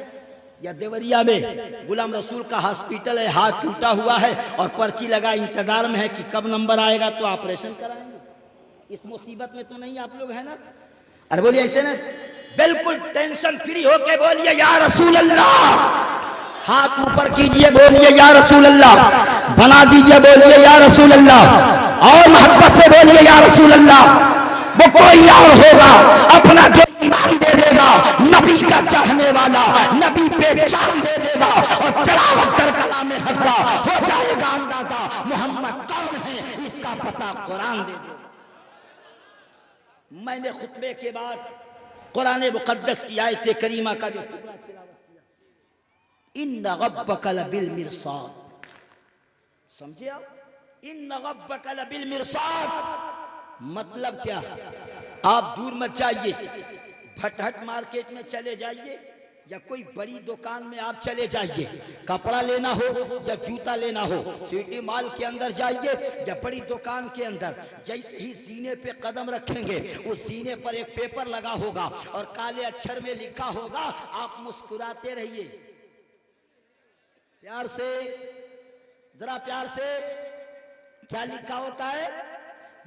या देवरिया में गुलाम रसूल का हॉस्पिटल है, हाथ टूटा हुआ है और पर्ची लगा इंतजार में है कि कब नंबर आएगा तो ऑपरेशन कराएंगे। इस मुसीबत में तो नहीं आप लोग है ना? अरे बोलिए ऐसे ना, बिल्कुल टेंशन फ्री होके बोलिए या रसूल अल्लाह। हाथ ऊपर कीजिए, बोलिए या रसूल अल्लाह। बना दीजिए, बोलिए या रसूल अल्लाह। और मोहब्बत से बोलिए या रसूल अल्लाह। वो कोई और होगा, अपना जो ईमान दे देगा, नबी का चाहने वाला, नबी पे जान दे देगा और तिलावत कर कलामे हक का हो जाएगा अंदाजा मोहम्मद कौन है, इसका पता कुरान दे देगा। मैंने खुतबे के बाद कुरान मुकद्दस की आयत करीमा का जो टुकड़ा तिलावत किया, इन्न रब्बक लबिल मिरसाद, समझे आप? इन्न रब्बक लबिल मिरसाद मतलब क्या? आप दूर मत जाइए, भटहट मार्केट में चले जाइए या कोई बड़ी दुकान में आप चले जाइए, कपड़ा लेना हो या जूता लेना हो, सिटी मॉल के अंदर जाइए या बड़ी दुकान के अंदर, जैसे ही सीने पे कदम रखेंगे उस सीने पर एक पेपर लगा होगा और काले अक्षर में लिखा होगा, आप मुस्कुराते रहिए। प्यार से, जरा प्यार से, क्या लिखा होता है?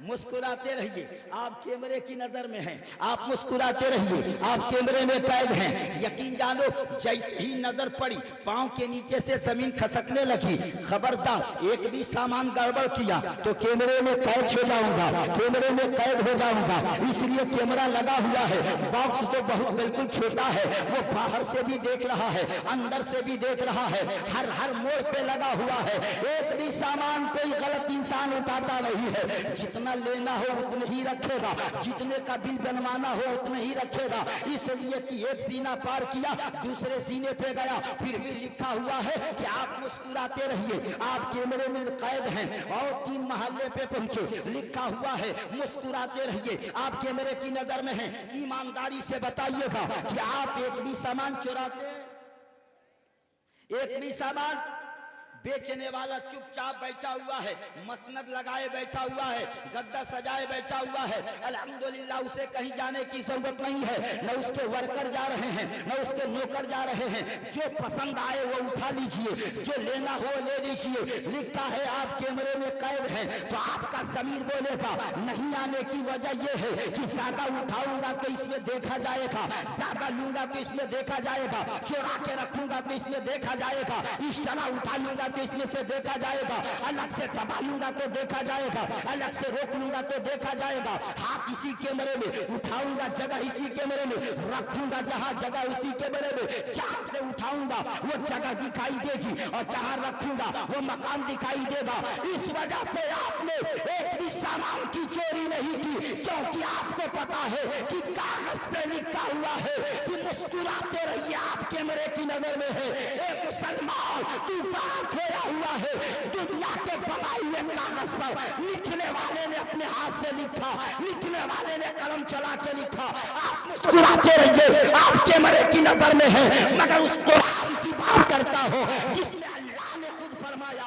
मुस्कुराते रहिए। आप कैमरे की नजर में हैं, आप मुस्कुराते रहिए, आप कैमरे में कैद हैं। यकीन जानो जैसे ही नजर पड़ी, पांव के नीचे से जमीन खसकने लगी, खबरदार एक भी सामान गड़बड़ किया तो कैमरे में कैद हो जाऊंगा, कैमरे में कैद हो जाऊंगा। इसलिए कैमरा लगा हुआ है। बॉक्स तो बहुत बिल्कुल छोटा है, वो बाहर से भी देख रहा है, अंदर से भी देख रहा है, हर मोड़ पे लगा हुआ है। एक भी सामान कोई गलत इंसान उठाता नहीं है। जितना लेना हो उतने ही रखेगा, जितने का बिल बनवाना हो उतने ही रखेगा। इसलिए कि एक सीना पार किया, दूसरे सीने पे गया, फिर भी लिखा हुआ है कि आप मुस्कुराते रहिए। आप कैमरे में कैद हैं और 3 महल्ले पे पहुंचे, लिखा हुआ है मुस्कुराते रहिए। आप कैमरे की नजर में हैं, ईमानदारी से बताइएगा कि आप एक भी सामान चुराते हैं? एक भी सामान? बेचने वाला चुपचाप बैठा हुआ है, मसनद लगाए बैठा हुआ है, गद्दा सजाए बैठा हुआ है, अल्हम्दुलिल्लाह उसे कहीं जाने की जरूरत नहीं है, न उसके वर्कर जा रहे हैं, न उसके नौकर जा रहे हैं। जो पसंद आए वो उठा लीजिए, जो लेना हो ले लीजिए। लिखा है आप कैमरे में कैद हैं, तो आपका ज़मीर बोलेगा नहीं आने की वजह यह है कि ज्यादा उठाऊंगा तो इसमें देखा जाएगा, ज्यादा लूंगा तो इसमें देखा जाएगा, चुरा के रखूंगा तो इसमें देखा जाएगा, इस तरह उठा लूंगा तो इसमें से देखा जाएगा, अलग से दबा लूंगा तो देखा जाएगा, अलग से रोक लूंगा तो देखा जाएगा। हाथ इसी कैमरे में उठाऊंगा, जगह इसी कैमरे में रखूंगा, जहां जगह उसी कैमरे में, जहां से उठाऊंगा वो जगह दिखाई देगी और जहां रखूंगा वो मकान दिखाई देगा। इस वजह से आपने एक भी सामान की चोरी नहीं की, क्योंकि आपको पता है कि कागज पे लिखा हुआ है कि मुस्कुराते रहिए, आप कैमरे की नजर में है। एक मुसलमान तू खोया हुआ है, दुनिया के बनाए हुए कागज पर लिखने वाले ने अपने हाथ से लिखा, लिखने वाले ने कलम चला के लिखा। आप मुस्कुराते रहिए, आप कैमरे की नजर में है, मगर उस कुरान की बात करता हो जिसमें अल्लाह ने खुद फरमाया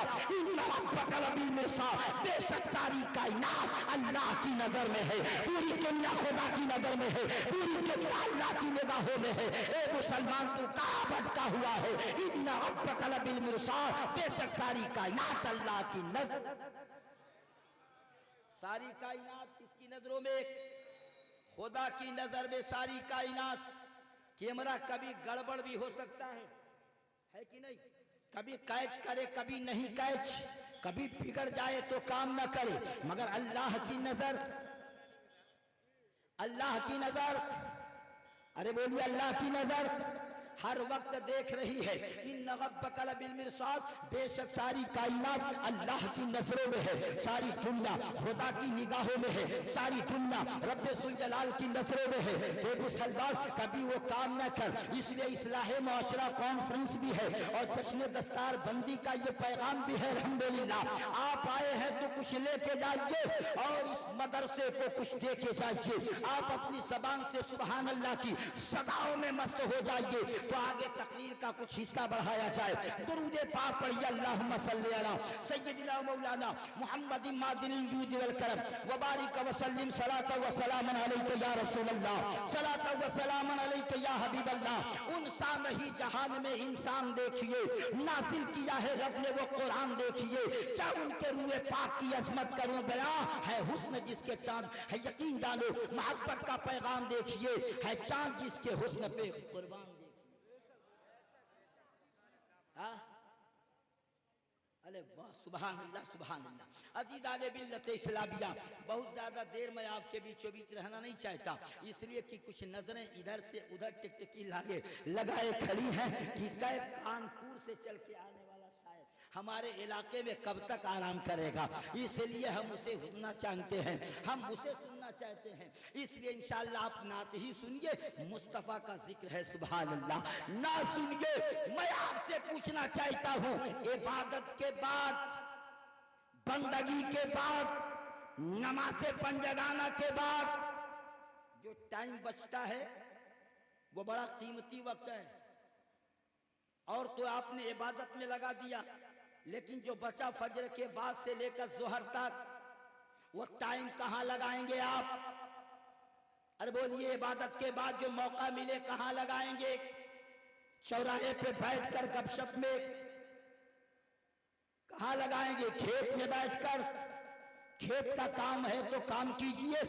बेशक सारी कायनात अल्लाह की नजर में है, पूरी दुनिया खुदा की नजर में है, पूरी दुनिया अल्लाह की निगाहों में है। ए मुसलमान तू कहाँ भटका हुआ है? इन्ना रब्बका लबिल मिरसाद, बेशक सारी कायनात अल्लाह की नजर। सारी कायनात किसकी नजरों में? खुदा की नजर में सारी कायनात। कैमरा कभी गड़बड़ भी हो सकता है कि नहीं? कभी कैच करे, कभी नहीं कैच, कभी बिगड़ जाए तो काम ना करे, मगर अल्लाह की नजर, अल्लाह की नजर, अरे बोलिए अल्लाह की नजर हर वक्त देख रही है। इन्ना रब्बका लबिल मिरसाद, बेशक सारी कायनात अल्लाह की नजरों में है, सारी दुनिया खुदा की निगाहों में है, सारी दुनिया रब्बे जुल जलाल की नजरों में है। तो मुसलमान कभी वो काम ना कर। इसलिए इस्लाह मुआशरा कॉन्फ्रेंस भी है और जश्न दस्तार बंदी का ये पैगाम भी है। अल्हम्दुलिल्लाह आप आए हैं तो कुछ लेके जाइए और इस मदरसे को कुछ दे के जाइए। आप अपनी जबान से सुभान अल्लाह की सदाओं में मस्त हो जाइए तो आगे तकरीर का कुछ हिस्सा बढ़ाया जाए। दुरूद पाक पढ़िए, अल्लाहुम्मा सल्ली अला सय्यदिना मौलाना मुहम्मद मादिनिल जूद वल करम व बारिक व सल्लिम सलाता व सलामन अलैका या रसूल अल्लाह, सलाता व सलामन अलैका या हबीब अल्लाह। उन सानही जहान में इंसान देखिए, नासिल किया है रब ने वो कुरान देखिए। चाहे उनके रूए पाक की अजमत करूं बयां, है हुस्न जिसके चांद है यकीन जानो, मोहब्बत का पैगाम देखिए, है चांद जिसके हुस्न पे कुर्बान देखिए। अरे वाह, सुभान अल्लाह सुभान अल्लाह। अज़ीज़ाने बिल्लत इस्लामिया, बहुत ज़्यादा देर में आपके बीचों बीच रहना नहीं चाहता, इसलिए कि कुछ नजरें इधर से उधर टिकटिकी लगाए खड़ी हैं कि कै कानपुर से चल के आने वाला शायद हमारे इलाके में कब तक आराम करेगा। इसलिए हम उसे सुनना चाहते हैं, हम उसे सुनना चाहते हैं। इसलिए इंशाअल्लाह आप नात ही सुनिए, मुस्तफ़ा का जिक्र है सुभान अल्लाह। ना सुनिए, मैं आपसे पूछना चाहता हूँ, इबादत के बाद, बंदगी के बाद, नमाज़े पंजगाना के बाद जो टाइम बचता है वो बड़ा कीमती वक्त है, और तो आपने इबादत में लगा दिया, लेकिन जो बचा फजर के बाद से लेकर जोहर तक वो टाइम कहां लगाएंगे आप? अरे बोलिए, इबादत के बाद जो मौका मिले कहां लगाएंगे? चौराहे पे बैठकर गपशप में कहां लगाएंगे? खेत में बैठकर? खेत का काम है तो काम कीजिए,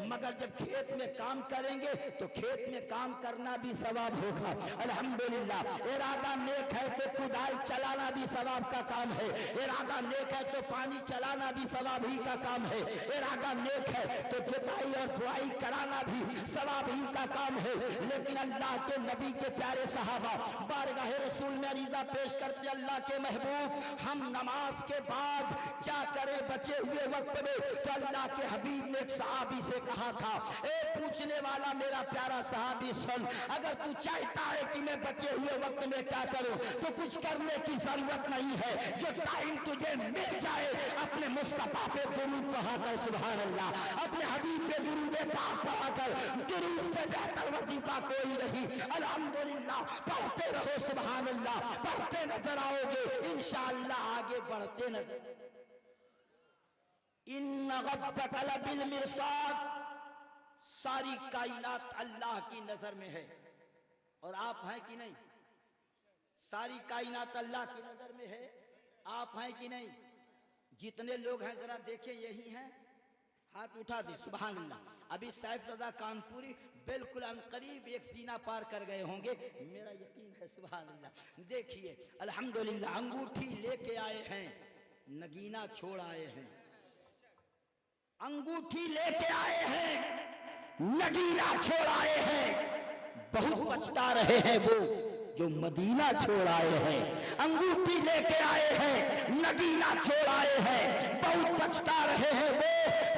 मगर जब खेत में काम करेंगे तो खेत में काम करना भी सवाब होगा। अल्हम्दुलिल्लाह, इरादा नेक है तो कुदाल चलाना भी सवाब का काम है, इरादा नेक है तो पानी चलाना भी सवाब ही का काम है, इरादा नेक है तो जुताई और बुआई कराना भी सवाब ही का काम है। लेकिन अल्लाह के नबी के प्यारे सहाबा बारगाह रसूल में अरीजा पेश करते, अल्लाह के महबूब हम नमाज के बाद क्या करें बचे हुए वक्त में? तो अल्लाह के हबीब ने एक सहाबी से कहा था, ए पूछने वाला मेरा प्यारा सहाबी सुन, अगर तू चाहता है कि मैं बचे हुए वक्त में क्या करूं तो कुछ करने की जरूरत नहीं है, जो टाइम तुझे मिल जाए अपने मुस्तफा पे दुरूद पढ़ा कर सुभान अल्लाह, अपने हबीब पे दुरूद पाक पढ़ा कर, दुरूद से बेहतर वजीफा कोई नहीं। अल्हम्दुलिल्लाह, पढ़ते रहो सुभान अल्लाह, पढ़ते नजर आओगे इंशाअल्लाह, आगे बढ़ते नजर। इन्ना रब्बका लबिल मिरसाद, सारी कायनात अल्लाह की नजर में है, और आप हैं कि नहीं? सारी कायनात अल्लाह की नजर में है, आप हैं कि नहीं? जितने लोग हैं जरा देखें, यही हैं, हाथ उठा दे सुभान अल्लाह। अभी सैफरदा कानपुरी बिल्कुल अनकरीब एक सीना पार कर गए होंगे, मेरा यकीन है सुभान अल्लाह। देखिए अल्हम्दुलिल्लाह, अंगूठी लेके आए हैं, नगीना छोड़ आए हैं, अंगूठी लेके आए हैं, नगीना छोड़ आए हैं। बहुत पछता रहे हैं वो जो मदीना छोड़ आए हैं। अंगूठी लेके आए हैं, नगीना छोड़ आए हैं, बहुत पछता रहे हैं वो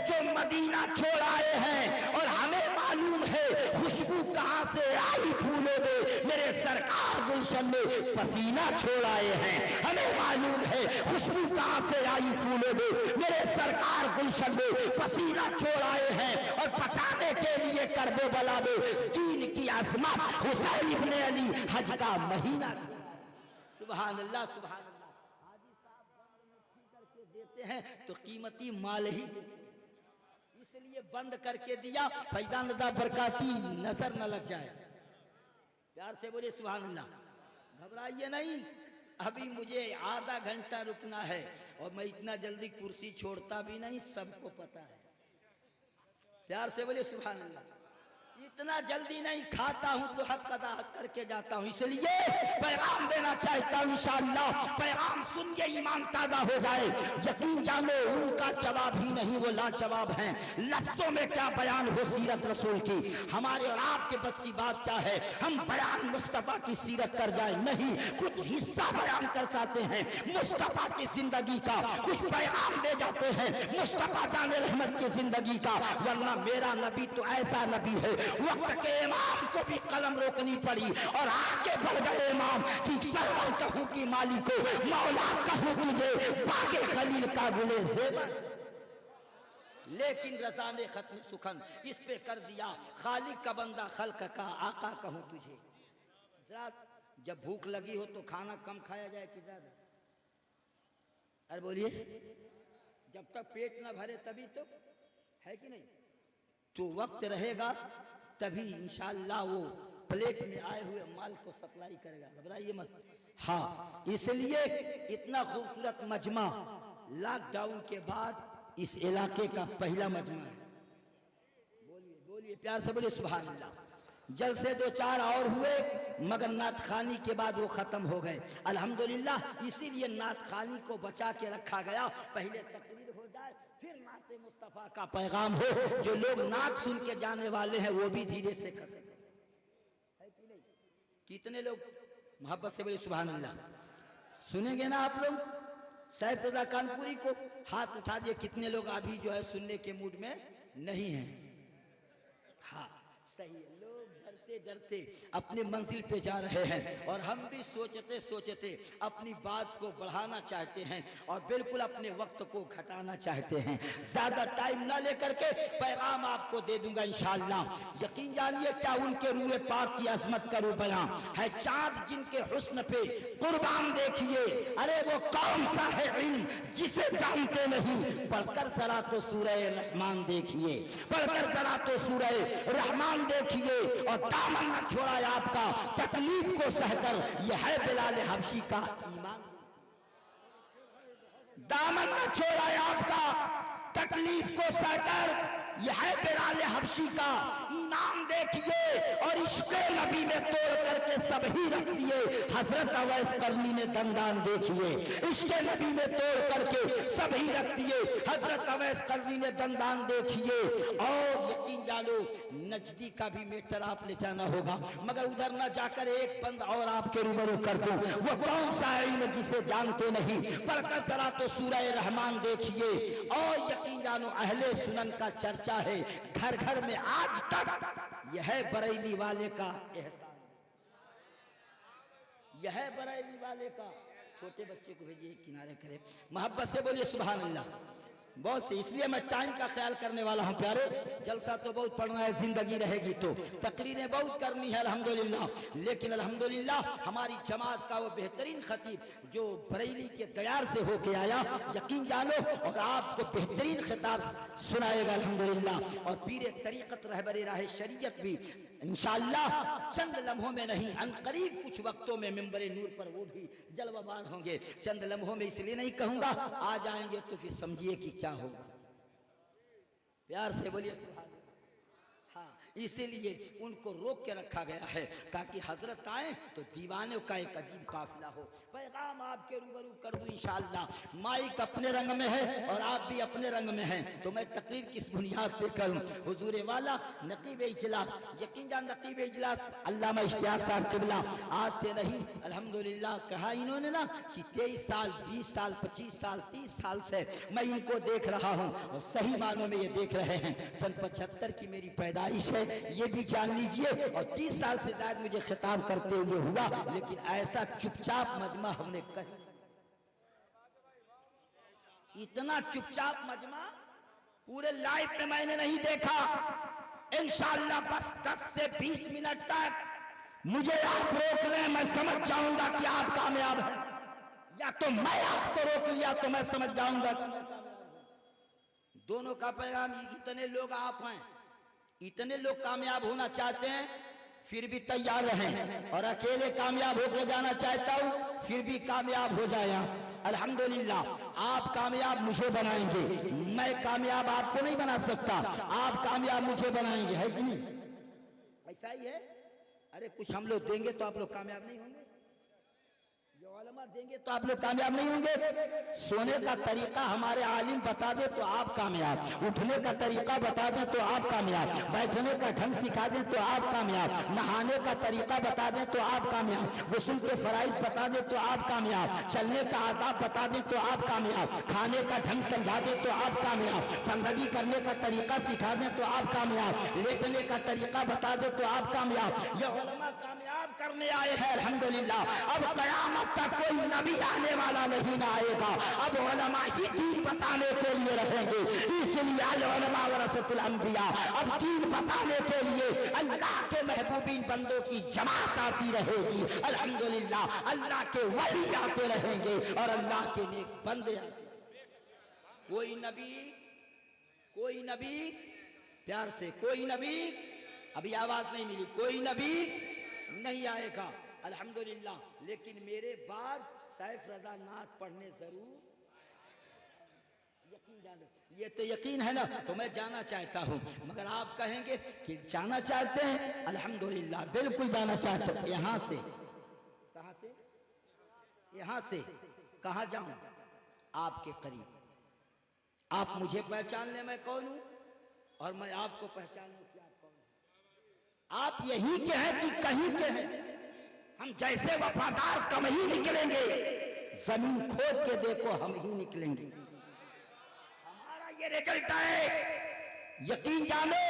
जो मदीना छोड़ आए हैं। और हमें मालूम है खुशबू कहां से आई फूलों में, मेरे सरकार गुलशन में पसीना छोड़ आए हैं। हमें मालूम है खुशबू कहां से आई फूलों में, मेरे सरकार गुलशन में पसीना छोड़ आए हैं। और पचाने के लिए करबो बला में दीन की आसमां हुसैन इब्ने अली हज का महीना। सुभान अल्लाह सुभान अल्लाह। हाजी साहब बंद मुट्ठी करके देते हैं तो कीमती माल ही इसलिए बंद करके दिया फैजान रजा बरकाती नजर न लग जाए। प्यार से बोलिए सुभान अल्लाह। घबराइए नहीं, अभी मुझे आधा घंटा रुकना है और मैं इतना जल्दी कुर्सी छोड़ता भी नहीं, सबको पता है। प्यार से बोलिए सुभान अल्लाह। इतना जल्दी नहीं खाता हूं तो हक अदा करके जाता हूं, इसलिए पैगाम देना चाहता हूं। इंशाअल्लाह पैगाम सुन के ईमान ताजा हो जाए। यकीन जानो उनका जवाब ही नहीं, वो लाजवाब हैं। लफ्जों में क्या बयान हो सीरत रसूल की, हमारे और आपके बस की बात क्या है। हम बयान मुस्तफा की सीरत कर जाए नहीं, कुछ हिस्सा बयान कर सकते हैं मुस्तफा की जिंदगी का, कुछ पैगाम दे जाते हैं मुस्तफा जाने रहमत की जिंदगी का। वरना मेरा नबी तो ऐसा नबी है, वक्त के इमाम को भी कलम रोकनी पड़ी और आगे बढ़ गए इमाम कि सरवर कहूं कि मालिक को, मौला कहूं तुझे, बागे खलील का गुले ज़ेबर। लेकिन रज़ा ने खत्म सुखन इस पे कर दिया, खालिक का बंदा खल्क का आका कहूं तुझे। जब भूख लगी हो तो खाना कम खाया जाए कि ज्यादा? अरे बोलिए, जब तक पेट ना भरे तभी तो है कि नहीं? तो वक्त रहेगा तभी इंशाअल्लाह वो प्लेट में आए हुए माल को सप्लाई करेगा, घबराइए मत। हाँ, इसलिए इतना खूबसूरत मजमा लॉकडाउन के बाद इस इलाके का पहला मजमा है। बोलिए बोलिए, प्यार से बोलिए सुभान अल्लाह। जल से 2-4 और हुए मगर नात खानी के बाद वो खत्म हो गए, अल्हम्दुलिल्लाह। इसीलिए नात खानी को बचा के रखा गया, पहले तकरीर हो जाए फिर नाते मुस्तफा का पैगाम हो। जो लोग नात सुन के जाने वाले हैं वो भी धीरे से खत्म है कि नहीं? कितने लोग मोहब्बत से बोले सुभान अल्लाह सुनेंगे ना आप लोग? सैफ रजा कानपुरी को हाथ उठा दिए, कितने लोग अभी जो है सुनने के मूड में नहीं है? हाँ सही है, लोग डरते डरते अपने मंजिल पे जा रहे हैं और हम भी सोचते सोचते अपनी बात को बढ़ाना चाहते हैं और बिल्कुल अपने वक्त को घटाना चाहते हैं। ज्यादा टाइम ना लेकर के पैगाम आपको दे दूंगा इंशाअल्लाह। यकीन जानिए क्या उनके रूए पाक की अजमत करूं बयां है। चांद जिनके हुस्न पे कुर्बान देखिए, अरे वो कौन सा है इल्म जिसे जानते नहीं। पढ़कर जरा तो सूरह रहमान देखिए, पढ़कर जरा तो सूरह रहमान देखिए और दामन न छोड़ा आपका तकलीफ को सहकर, यह है बिलाल हबशी का ईमान। दामन न छोड़ा आपका तकलीफ को सहकर, यह है बिलाल हबशी का ईमान देखिए। और इश्क़ नबी में तोड़ करके सब ही रख दिए, हजरत अवैस करनी ने दंदान देखिए। इश्क़ नबी में तोड़ करके सब ही रख दिए, हजरत अवैस करनी ने दंदान देखिए। और यकीन जानो नजदी का भी मेटर आप ले जाना होगा, मगर उधर ना जाकर एक बंद और आपके रूबरू कर दूं। वो कौन सा इल्म जिसे जानते नहीं। पढ़कर जरा तो सूरह रहमान देखिए। और यकीन जानो अहले सुनन का चर्चा है घर घर में आज तक। यह है बरेली वाले का एहसान, यह है बरेली वाले का। छोटे बच्चे को भेजिए किनारे करे, मोहब्बत से बोलिए सुभान अल्लाह। बहुत से, इसलिए मैं टाइम का ख्याल करने वाला हूं प्यारे। जलसा तो बहुत पढ़ना है, जिंदगी रहेगी तो तकरीरें बहुत करनी है अल्हम्दुलिल्लाह। लेकिन अल्हम्दुलिल्लाह हमारी जमात का वो बेहतरीन खतीब जो बरेली के दयार से होके आया, यकीन जानो और आपको बेहतरीन खिताब सुनाएगा अल्हम्दुलिल्लाह। और पीर तरीक़त रहबर राह शरीयत भी इंशाअल्लाह चंद लम्हों में नहीं, अनकरीब कुछ वक्तों में मिंबर नूर पर वो भी जलवाबार होंगे। चंद लम्हों में इसलिए नहीं कहूंगा, आ जाएंगे तो फिर समझिए कि क्या होगा। प्यार से बोलिए सुभान अल्लाह। हाँ, इसीलिए उनको रोक के रखा गया है ताकि हजरत आए तो दीवानों का एक अजीब काफिला हो। पैगाम आपके रूबरू कर दूं इंशाअल्लाह। माइक अपने रंग में है और आप भी अपने रंग में हैं, तो मैं तकरीर किस बुनियाद पे करूं? हुजूर वाला नकीब इजलास, यकीन जान नकीब इजलास अल्लामा इश्तियाक साहब किबला आज से नहीं अल्हम्दुलिल्लाह कहा इन्होंने ना कि 23 साल 20 साल 25 साल 30 साल से मैं इनको देख रहा हूं और सही मानों में ये देख रहे हैं। सन 75 की मेरी पैदाइश है, ये भी जान लीजिए। और 30 साल से ज्यादा मुझे खिताब करते हुए हुआ, लेकिन ऐसा चुपचाप मजमा हमने कहीं, इतना चुपचाप मजमा पूरे लाइफ में मैंने नहीं देखा। इंशाअल्लाह बस 10 से 20 मिनट तक मुझे आप रोक लें, मैं समझ जाऊंगा कि आप कामयाब हैं, या तो मैं आपको रोक लिया तो मैं समझ जाऊंगा। दोनों का पैगाम, इतने लोग आप हैं, इतने लोग कामयाब होना चाहते हैं फिर भी तैयार रहें, और अकेले कामयाब होकर जाना चाहता हूं फिर भी कामयाब हो जाए। अल्हम्दुलिल्लाह आप कामयाब मुझे बनाएंगे, मैं कामयाब आपको नहीं बना सकता, आप कामयाब मुझे बनाएंगे, है कि नहीं? ऐसा ही है। अरे कुछ हम लोग देंगे तो आप लोग कामयाब नहीं होंगे, जो उलमा देंगे तो आप लोग कामयाब नहीं होंगे। सोने का तरीका हमारे आलिम बता दे तो आप कामयाब, उठने का तरीका बता दे तो आप कामयाब, बैठने का ढंग सिखा दे तो आप कामयाब, नहाने का तरीका बता दे तो आप कामयाब, गुस्ल के फराइज बता दे तो आप कामयाब, चलने का आदाब बता दे तो आप कामयाब, खाने का ढंग समझा दे तो आप कामयाब, बंदगी करने का तरीका सिखा दे तो आप कामयाब, लेटने का तरीका बता दे तो आप कामयाब। ये उलमा कामयाब करने आए हैं अल्हम्दुलिल्लाह। अब कयामत तक कोई नबी आने वाला नहीं ना आएगा, अब उलमा ही दीन बताने के लिए रहेंगे, इसलिए उलमा वरसतुल अंबिया, अब दीन बताने के लिए अल्लाह के महबूबीन बंदों की जमात आती रहेगी अल्हम्दुलिल्लाह, अल्लाह के वली आते रहेंगे और अल्लाह के नेक बंदे आते। कोई नबी प्यार से, कोई नबी, अभी आवाज नहीं मिली, कोई नबी नहीं आएगा अल्हम्दुलिल्लाह, लेकिन मेरे बाद सैफ रजा नात पढ़ने जरूर, यकीन जाने, ये तो यकीन है ना, तो मैं जाना चाहता हूं, मगर आप कहेंगे कि जाना चाहते हैं, अल्हम्दुलिल्लाह बिल्कुल जाना चाहते हैं। यहां से, कहां से, यहां से कहां जाऊं? आपके करीब। आप मुझे पहचान ले मैं कौन हूं, और मैं आपको पहचान लूं कि आप कौन हैं। आप यही के हैं कि कहीं के हैं? हम जैसे वफादार कम ही निकलेंगे, जमीन खोद के देखो हम ही निकलेंगे, हमारा ये रिजल्ट है, यकीन जानो।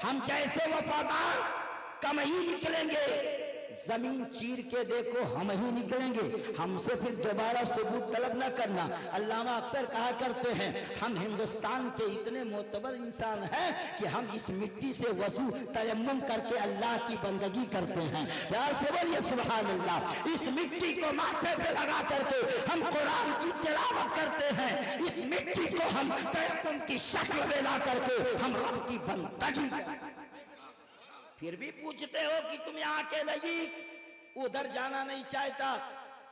हम जैसे वफादार कम ही निकलेंगे, जमीन चीर के देखो हम ही निकलेंगे, हमसे फिर दोबारा सबूत तलब ना करना। अल्लामा अक्सर कहा करते हैं हम हिंदुस्तान के इतने मोतबर इंसान हैं कि हम इस मिट्टी से वजू तयम्मुम करके अल्लाह की बंदगी करते हैं। प्यार से बोलिए सुभान अल्लाह। इस मिट्टी को माथे पे लगा करके हम कुरान की तिलावत करते हैं, इस मिट्टी को हम तयम्मुम की शक्ल में ला करके हम रब की बंदगी, फिर भी पूछते हो कि तुम यहाँ के नहीं, उधर जाना नहीं चाहता।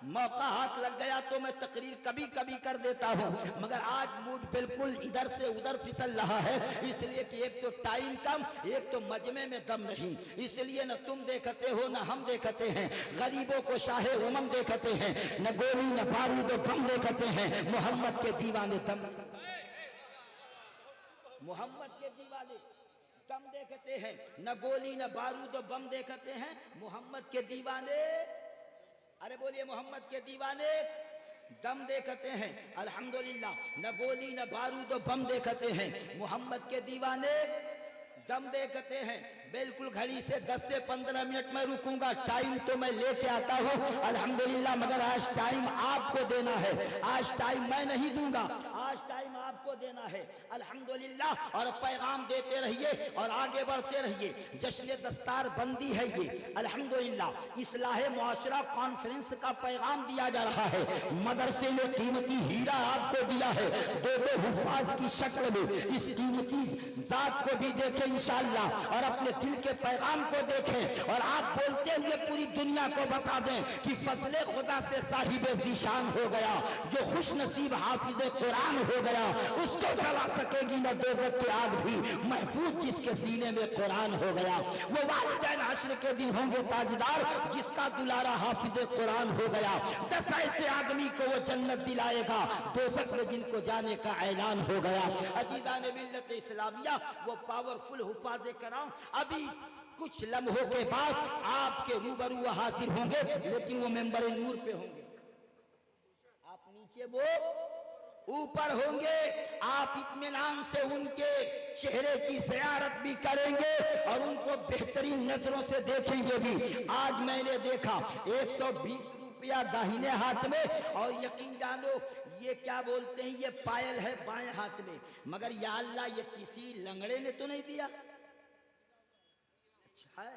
मौका हाथ लग गया तो मैं तकरीर कभी कभी कर देता हूँ, मगर आज मूड बिल्कुल इधर से उधर फिसल रहा है, इसलिए कि एक तो टाइम कम, एक तो मजमे में दम नहीं, इसलिए न तुम देखते हो न हम देखते हैं। गरीबों को शाहे उमम देखते हैं, न गोली न बारूद बम देखते हैं, मोहम्मद के दीवाने दम, मोहम्मद के दीवाने दम देखते हैं, न गोली न बारूद बम देखते हैं, मोहम्मद के दीवाने, अरे बोलिए मोहम्मद के दीवाने दम देखते हैं अल्हम्दुलिल्लाह। न गोली न बारूद बम देखते हैं, मोहम्मद के दीवाने दम देखते हैं। बिल्कुल घड़ी से 10 से 15 मिनट में रुकूंगा, टाइम तो मैं लेके आता हूँ अल्हम्दुलिल्लाह, मगर आज टाइम आपको देना है, आज टाइम मैं नहीं दूंगा, आज टाइम आपको देना है अल्हम्दुलिल्लाह। और पैगाम देते रहिए और आगे बढ़ते रहिए। जश्न दस्तार बंदी है ये अल्हम्दुलिल्लाह, इस्लाह मुआशरा कॉन्फ्रेंस का पैगाम दिया जा रहा है। मदरसे ने कीमती हीरा आपको दिया है, दो हुफाज की शक्ल में, इस कीमती जात को भी देखें इंशाअल्लाह और अपने दिल के पैगाम को देखें, और आप बोलते हुए पूरी दुनिया को बता दें कि फजले खुदा से साहिब ज़ीशान हो गया, जो खुश नसीब हाफिज कुरान हो गया, उसको जला सकेगी न दोज़ख की आग भी, महफूज जिसके सीने में कुरान हो गया। वो वालिदैन हश्र के दिन होंगे ताजदार, जिसका दुलारा हाफिज कुरान हो गया। 10 ऐसे आदमी को वो जन्नत दिलाएगा, दोज़ख में जिनको जाने का ऐलान हो गया। अजीज़ान मिल्लत इस्लामिया, वो पावरफुल हुफाज़े कराम अभी कुछ लम्हों के बाद आपके रूबरू हाजिर होंगे, लेकिन वो मेंबर नूर पे होंगे, आप नीचे वो ऊपर होंगे। आप इत्मीनान से उनके चेहरे की ज़ियारत भी करेंगे और उनको बेहतरीन नजरों से देखेंगे भी। आज मैंने देखा 120 रुपया दाहिने हाथ में, और यकीन जानो ये क्या बोलते हैं, ये पायल है बाएं हाथ में, मगर या अल्लाह ये किसी लंगड़े ने तो नहीं दिया। अच्छा है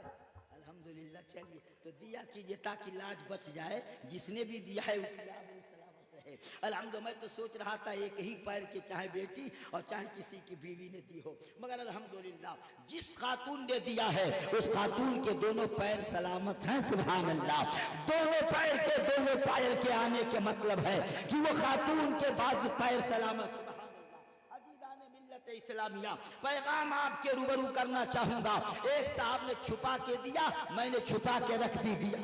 अल्हम्दुलिल्लाह। चलिए तो दिया कीजिए ताकि लाज बच जाए, जिसने भी दिया है उसकी सलामत रहे। अल्हम्दुलिल्लाह मैं तो सोच रहा था एक ही पैर के चाहे बेटी और चाहे किसी की बीवी ने दी हो, मगर अल्हम्दुलिल्लाह जिस खातून ने दिया है उस खातून के दोनों पैर सलामत हैं। सुभान अल्लाह। दोनों पैर के दोनों पायल के आने के मतलब है कि वो खातून के बाद पैर सलामत। इस्लामिया पैगाम आपके रूबरू करना चाहूंगा। एक साहब ने छुपा के दिया, मैंने छुपा के रख भी दिया।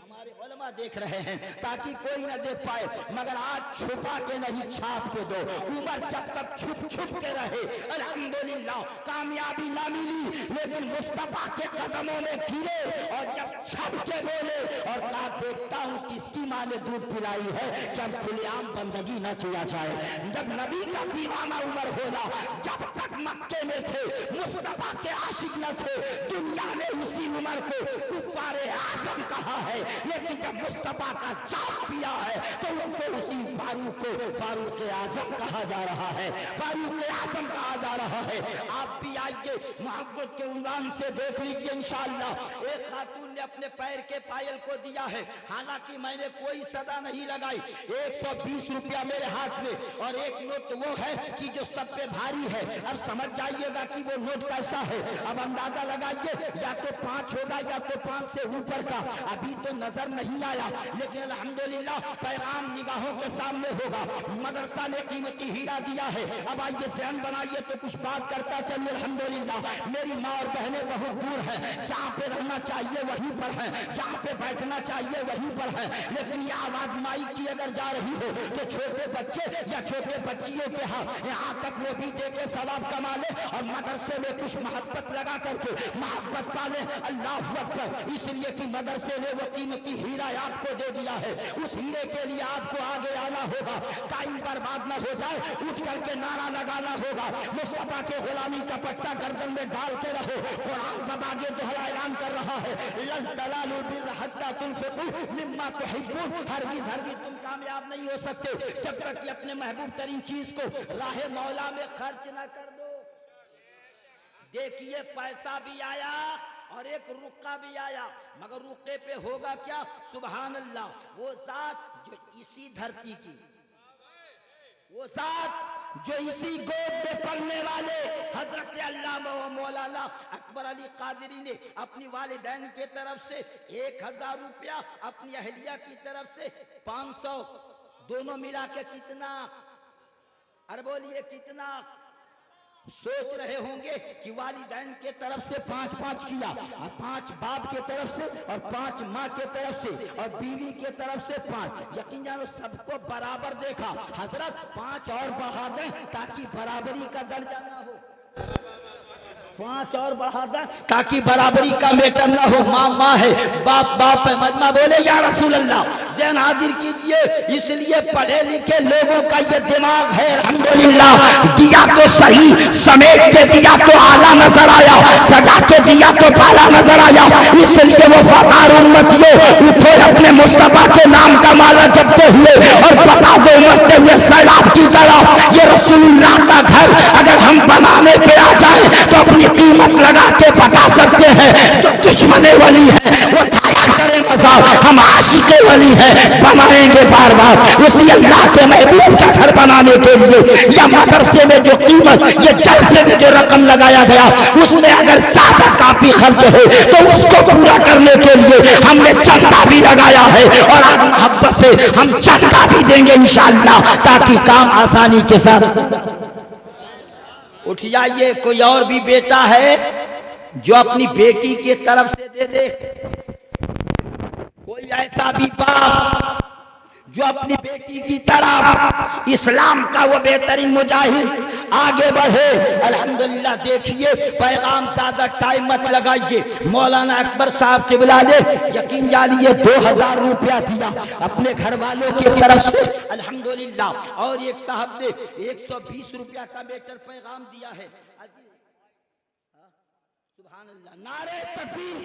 हमारे उलमा देख रहे हैं ताकि कोई ना देख पाए, मगर आज छुपा के नहीं छाप के दो। उमर जब तक छुप छुप के रहे अल्हम्दुलिल्लाह कामयाबी ना मिली, लेकिन मुस्तफा के कदमों में गिरे और जब छप के बोले और कहा देखता हूं किसकी मां ने दूध पिलाई है, जब खुलेआम बंदगी न किया जाए। जब नबी का दीवाना उमर होला, जब तक मक्के में थे मुस्तफा के आशिक न थे, दुनिया ने उसी उमर को कुफ्फारे आजम कहा है, लेकिन जब मुस्तफा का चाप पिया है तो उनको उसी फारूक को फारूक आजम कहा जा रहा है, फारूक आजम कहा जा रहा है। आप भी आइए मोहब्बत के उन्वान से देख लीजिए इंशाअल्लाह। एक खातून ने अपने पैर के पायल को दिया है, हालांकि मैंने कोई सदा नहीं लगाई। 120 रुपया मेरे हाथ में और एक नोट वो है कि जो सब पे भारी है। अब समझ जाइएगा कि वो नोट कैसा है। अब अंदाजा लगाइए, या तो 5 होगा या तो 5 से ऊपर का। अभी तो नजर नहीं आया, लेकिन अल्हम्दुलिल्लाह पैगाम निगाहों के सामने होगा। मदरसा ने कीमती हीरा दिया है। अब आइए ज़हन बनाइए तो कुछ बात करता चलिए। अल्हम्दुलिल्लाह मेरी माँ और बहनें बहुत दूर हैं, जहाँ पे रहना चाहिए वहीं पर है, जहाँ पे बैठना चाहिए वहीं पर है, लेकिन ये आवाज माइक की अगर जा रही हो तो छोटे बच्चे या छोटे बच्चियों के यहाँ तक वो भी दे के सवाब कमा ले और मदरसे में कुछ मोहब्बत लगा करके मोहब्बत पाले। अल्लाह अकबर। इसलिए कि मदरसे ने वो कीमती हीरा आपको दे दिया है, उस हीरे के लिए आपको आगे आना होगा। टाइम बर्बाद न हो जाए, उठ करके नारा लगाना होगा। मुस्तफा के गुलामी का पट्टा गर्दन में डाल के रहो। कुरान बबागे दोहरा ऐलान कर रहा है, लन तनालू बिर्र हत्ता तुनफिकू मिम्मा तुहिब्बून। हरगिज़ हरगिज़ तुम कामयाब नहीं हो सकते जब तक कि अपने महबूब तरीन चीज को राहे मौला में खर्च ना कर दो। देखिए पैसा भी आया और एक रुक्का भी आया, मगर रुक्के पे होगा क्या? सुभान अल्लाह। वो जात जो इसी धरती की, वो जात जो इसी गोद में पलने वाले हजरत अल्लामा व मौलाना अकबर अली कादरी ने अपनी वालिदैन के तरफ से 1000 रुपया, अपनी अहलिया की तरफ से 500, दोनों मिला के कितना? अरे बोलिए कितना? सोच रहे होंगे कि वालिदैन के तरफ से 5-5 किया और 5 बाप के तरफ से और 5 माँ के तरफ से और बीवी के तरफ से 5। यकीन जानो सबको बराबर देखा। हजरत 5 और बढ़ा दें ताकि बराबरी का दर्जा ना हो, 5 और बढ़ा दें ताकि बराबरी का मैटर ना हो। माँ माँ है, बाप बाप है। मजमा बोले या रसूल अल्लाह। ज़हन हाजिर कीजिए। इसलिए पढ़े लिखे लोगों का ये दिमाग है अल्हम्दुलिल्लाह। दिया तो सही, समेट के दिया तो आला नजर आया, सजा के दिया तो पाला नजर आया। इसलिए वो फतार उम्मतियों उठे अपने मुस्तफा के नाम का माला जपते हुए और बता दो मरते हुए सैलाब की तरह, ये रसूलुल्लाह का घर अगर हम बनाने पे आ जाए तो अपनी कीमत लगा के बता सकते हैं। जो दुश्मने वाली है वो खाया करे मजा, हम आशिके वाली है बनाएंगे बार बार। उसी अल्लाह के महबूब का घर बनाने के लिए या मदरसे में जो कीमत, ये जलसे में जो रकम लगाया गया, उसमें अगर ज्यादा काफी खर्च हो तो उसको पूरा करने के लिए हमने चंदा भी लगाया है और आज मोहब्बत से हम चंदा भी देंगे इंशाअल्लाह, ताकि काम आसानी के साथ। उठ जाइए। कोई और भी बेटा है जो अपनी बेटी के तरफ से दे दे? कोई ऐसा भी बाप जो अपनी बेटी की तरफ इस्लाम का वो बेहतरीन मुजाहिद आगे बढ़े? अल्हम्दुलिल्लाह। देखिए पैगाम ज्यादा टाइम मत लगाइए। मौलाना अकबर साहब के बुला ले, यकीन जानिए 2000 रुपया दिया अपने घर वालों की तरफ से अल्हम्दुलिल्लाह। और एक साहब ने 120 रुपया का बेहतर पैगाम दिया है। सुभान अल्लाह। नारे तकबीर,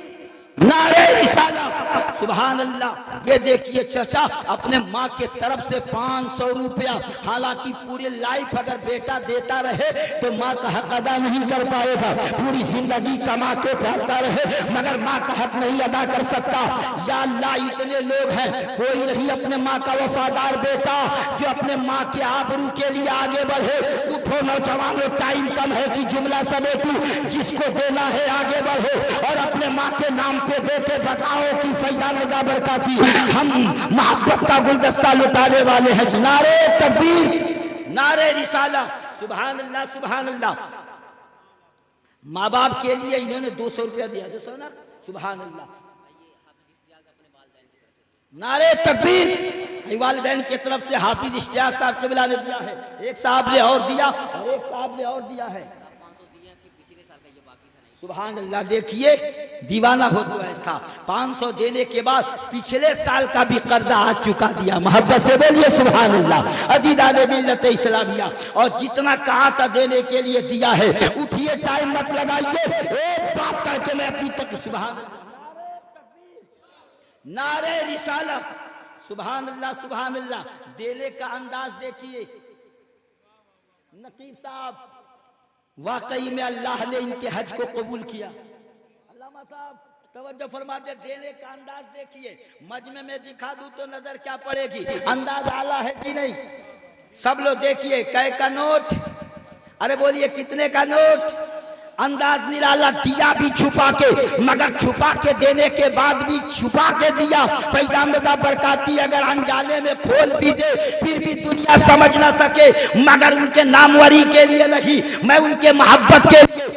नारे रिसालत, सुभान अल्लाह। ये देखिए चाचा, अपने माँ के तरफ से 500 रुपया, हालांकि पूरी लाइफ अगर बेटा देता रहे तो माँ का हक अदा नहीं कर पाएगा, पूरी जिंदगी कमा के पालता रहे मगर माँ का हक नहीं अदा कर सकता। या अल्लाह, इतने लोग हैं, कोई नहीं अपने माँ का वफादार बेटा जो अपने माँ के आबरू के लिए आगे बढ़े। उठो नौजवानों, टाइम कम है कि जुमला समेटू, जिसको देना है आगे बढ़ो और अपने माँ के नाम पे देके बताओ कि फैजान रजा बरकाती हम मोहब्बत का गुलदस्ता लुटाने वाले हैं। नारे तकबीर, नारे रिसाला, सुभान अल्लाह, सुभान अल्लाह। माँ बाप के लिए इन्होंने 200 रुपया दिया, 200 ना, सुभान अल्लाह। नारे तकबीर, वालिदैन की तरफ से हाफिज इश्तियाक साहब के बिला ने दिया है, एक साहब ने और दिया और एक साहब ने और दिया है, सुभान अल्लाह। देखिए दीवाना हो तो ऐसा, 500 देने के बाद पिछले साल का भी कर्जा आज चुका दिया। मोहब्बत से बोलिए सुभान अल्लाह। अजीदाने मिल्लत इस्लामिया, और जितना कहा था देने के लिए दिया है। उठिए, टाइम मत लगाइए, एक बात करके मैं अपनी तक, सुभान अल्लाह, नारे रिसालत, सुभान अल्लाह, सुभान अल्लाह। देने का अंदाज देखिए नकीब साहब, वाकई में अल्लाह ने इनके हज को कबूल किया। अल्लामा साहब तवज्जो फरमाते, देने का अंदाज देखिए, मजमे में दिखा दूं तो नजर क्या पड़ेगी, अंदाज आला है कि नहीं। सब लोग देखिए, कै का नोट, अरे बोलिए कितने का नोट, अंदाज निराला, दिया भी छुपा के, मगर छुपा के देने के बाद भी छुपा के दिया। फैजान रजा बरकाती अगर अनजाने में खोल भी दे फिर भी दुनिया समझ ना सके, मगर उनके नामवरी के लिए नहीं, मैं उनके मोहब्बत के लिए